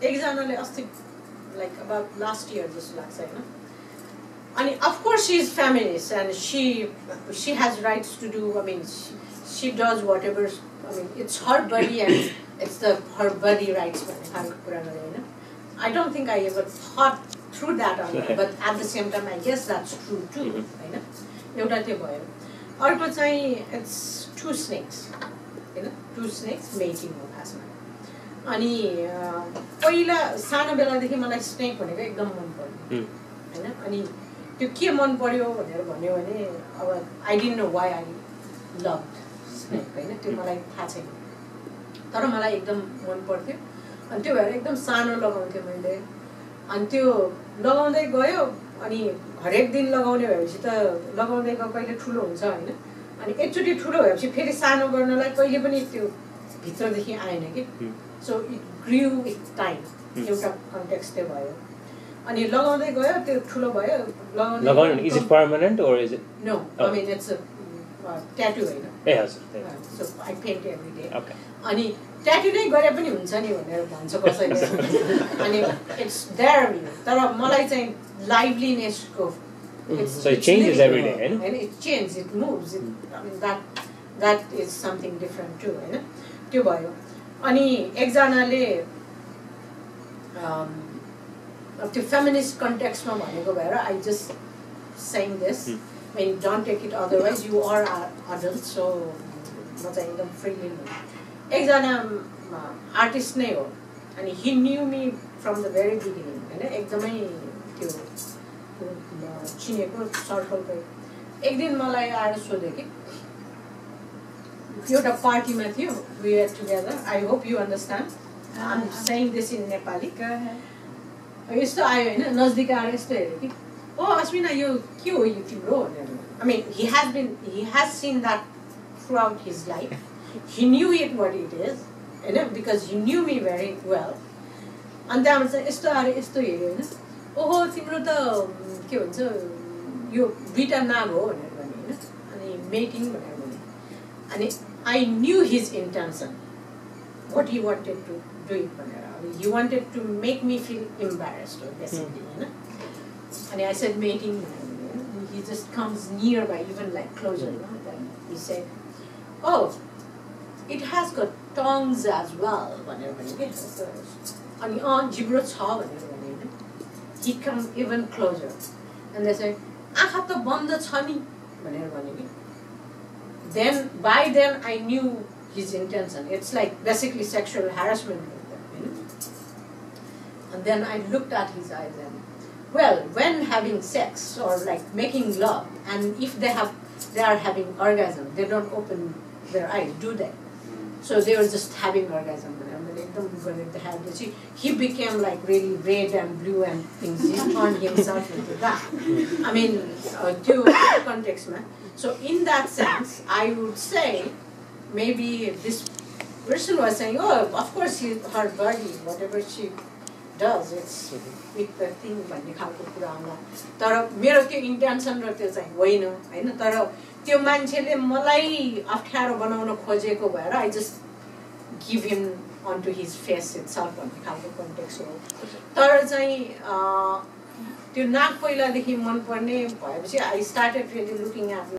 एकजनाले अस्ति लाइक अबाउट लास्ट इयर जस्तो लाग्छ होइन अनि of course she is feminist and she has rights to do I mean she does whatever I mean it's her body and it's the her body rights भन्ने खालको कुरा गरेँ होइन I don't think I ever thought through that on but at the same time I guess that's true too होइन एउटा त्यो भयो अर्को चाहिँ इट्स 2 snakes होइन 2 snakes मेटिङ हो खासमा अनि पहिला सानो बेलादेखि मलाई स्नेक भनेको एकदम मन पर्यो होइन अनि त्यो के मन पर्यो भनेर भन्यो भने अब I didn't know why I love snake होइन त्यो मलाई थाहा छैन तर मलाई एकदम मन पर्थ्यो अनि त्यो भएर एकदम सानो लगाउँथेँ मैले अनि त्यो लगाउँदै गयो अनि हरेक दिन लगाउने भएपछि त लगाउँदै गयो कहिले ठुलो हुन्छ होइन अनि एकचोटि ठुलो भएपछि फेरि सानो गर्नलाई कहिले पनि त्यो भित्रदेखि आएन कि so it grew with time एउटा कन्टेक्स्ट त्यो भयो अनि लगाउँदै गयो त्यो ठुलो भयो लगाउने is it permanent or is it no I mean it's tattoo होइन ए हजुर so I paint every day okay अनि ट्याटु नै गरे पनि हुन्छ नि भनेर भन्छ कसैले अनि इट्स देयर तर मलाई चाहिँ लाइभलीनेसको So it changes every day, right? And it changes, it moves. I mean that is something different too, होइन त्यो भयो अनि एकजनाले त्यो फेमिनिस्ट कन्टेक्स्टमा भनेको भएर I just saying this I mean, don't take it otherwise. You are adults, so म चाहिँ एकदम फ्रीली एकजना आर्टिस्ट नै हो अनि he knew me from the very beginning होइन एकदमै त्यो चिनेको सर्कलकै एक दिन मलाई आएर सोध्यो कि एउटा पार्टीमा थियो we are together I hope you understand I am saying this in Nepali यस्तो आयो होइन नजिक आएर यस्तो हेऱ्यो कि ओ अश्मिना यो के हो यो तिम्रो भनेर I mean he has seen that throughout his life he knew it what it is होइन because he knew me very well अनि त्यहाँबाट चाहिँ यस्तो आएर यस्तो हेऱ्यो होइन ओहो तिम्रो त के भन्छ यो दुईवटा नाम हो भनेर भने होइन अनि मेटिङ भनेर भने अनि I knew his intention what you wanted to do it भनेर अब you wanted to make me feel embarrassed हो बेसिकली होइन अनि आई सेड मेटिङ भनेर भने he just comes nearby, even like closer, you know. Then he said, "Oh, it has got tongues as well." And he comes even closer, and they say, Then by then I knew his intention. It's like basically sexual harassment, you know. And then I looked at his eyes and. Well, when having sex or like making love, and if they are having orgasm, they don't open their eyes, do they? So they were just having orgasm. एकदम गरेर देखाएपछि he became like really red and blue and things. He turned himself into that. I mean, त्यो contextमा. So in that sense, I would say maybe this person was saying, oh, of course her body, whatever she does, it's with the thing भन्ने खालको कुरा आउँदा तर मेरो त्यो intention र त्यो चाहिँ होइन हैन तर त्यो मान्छेले मलाई अप्ठ्यारो बनाउन खोजेको भएर I just give him onto his face itself भन्ने खालको कन्टेक्स्ट हो तर चाहिँ त्यो नाक पहिलादेखि मन पर्ने भएपछि I started really looking at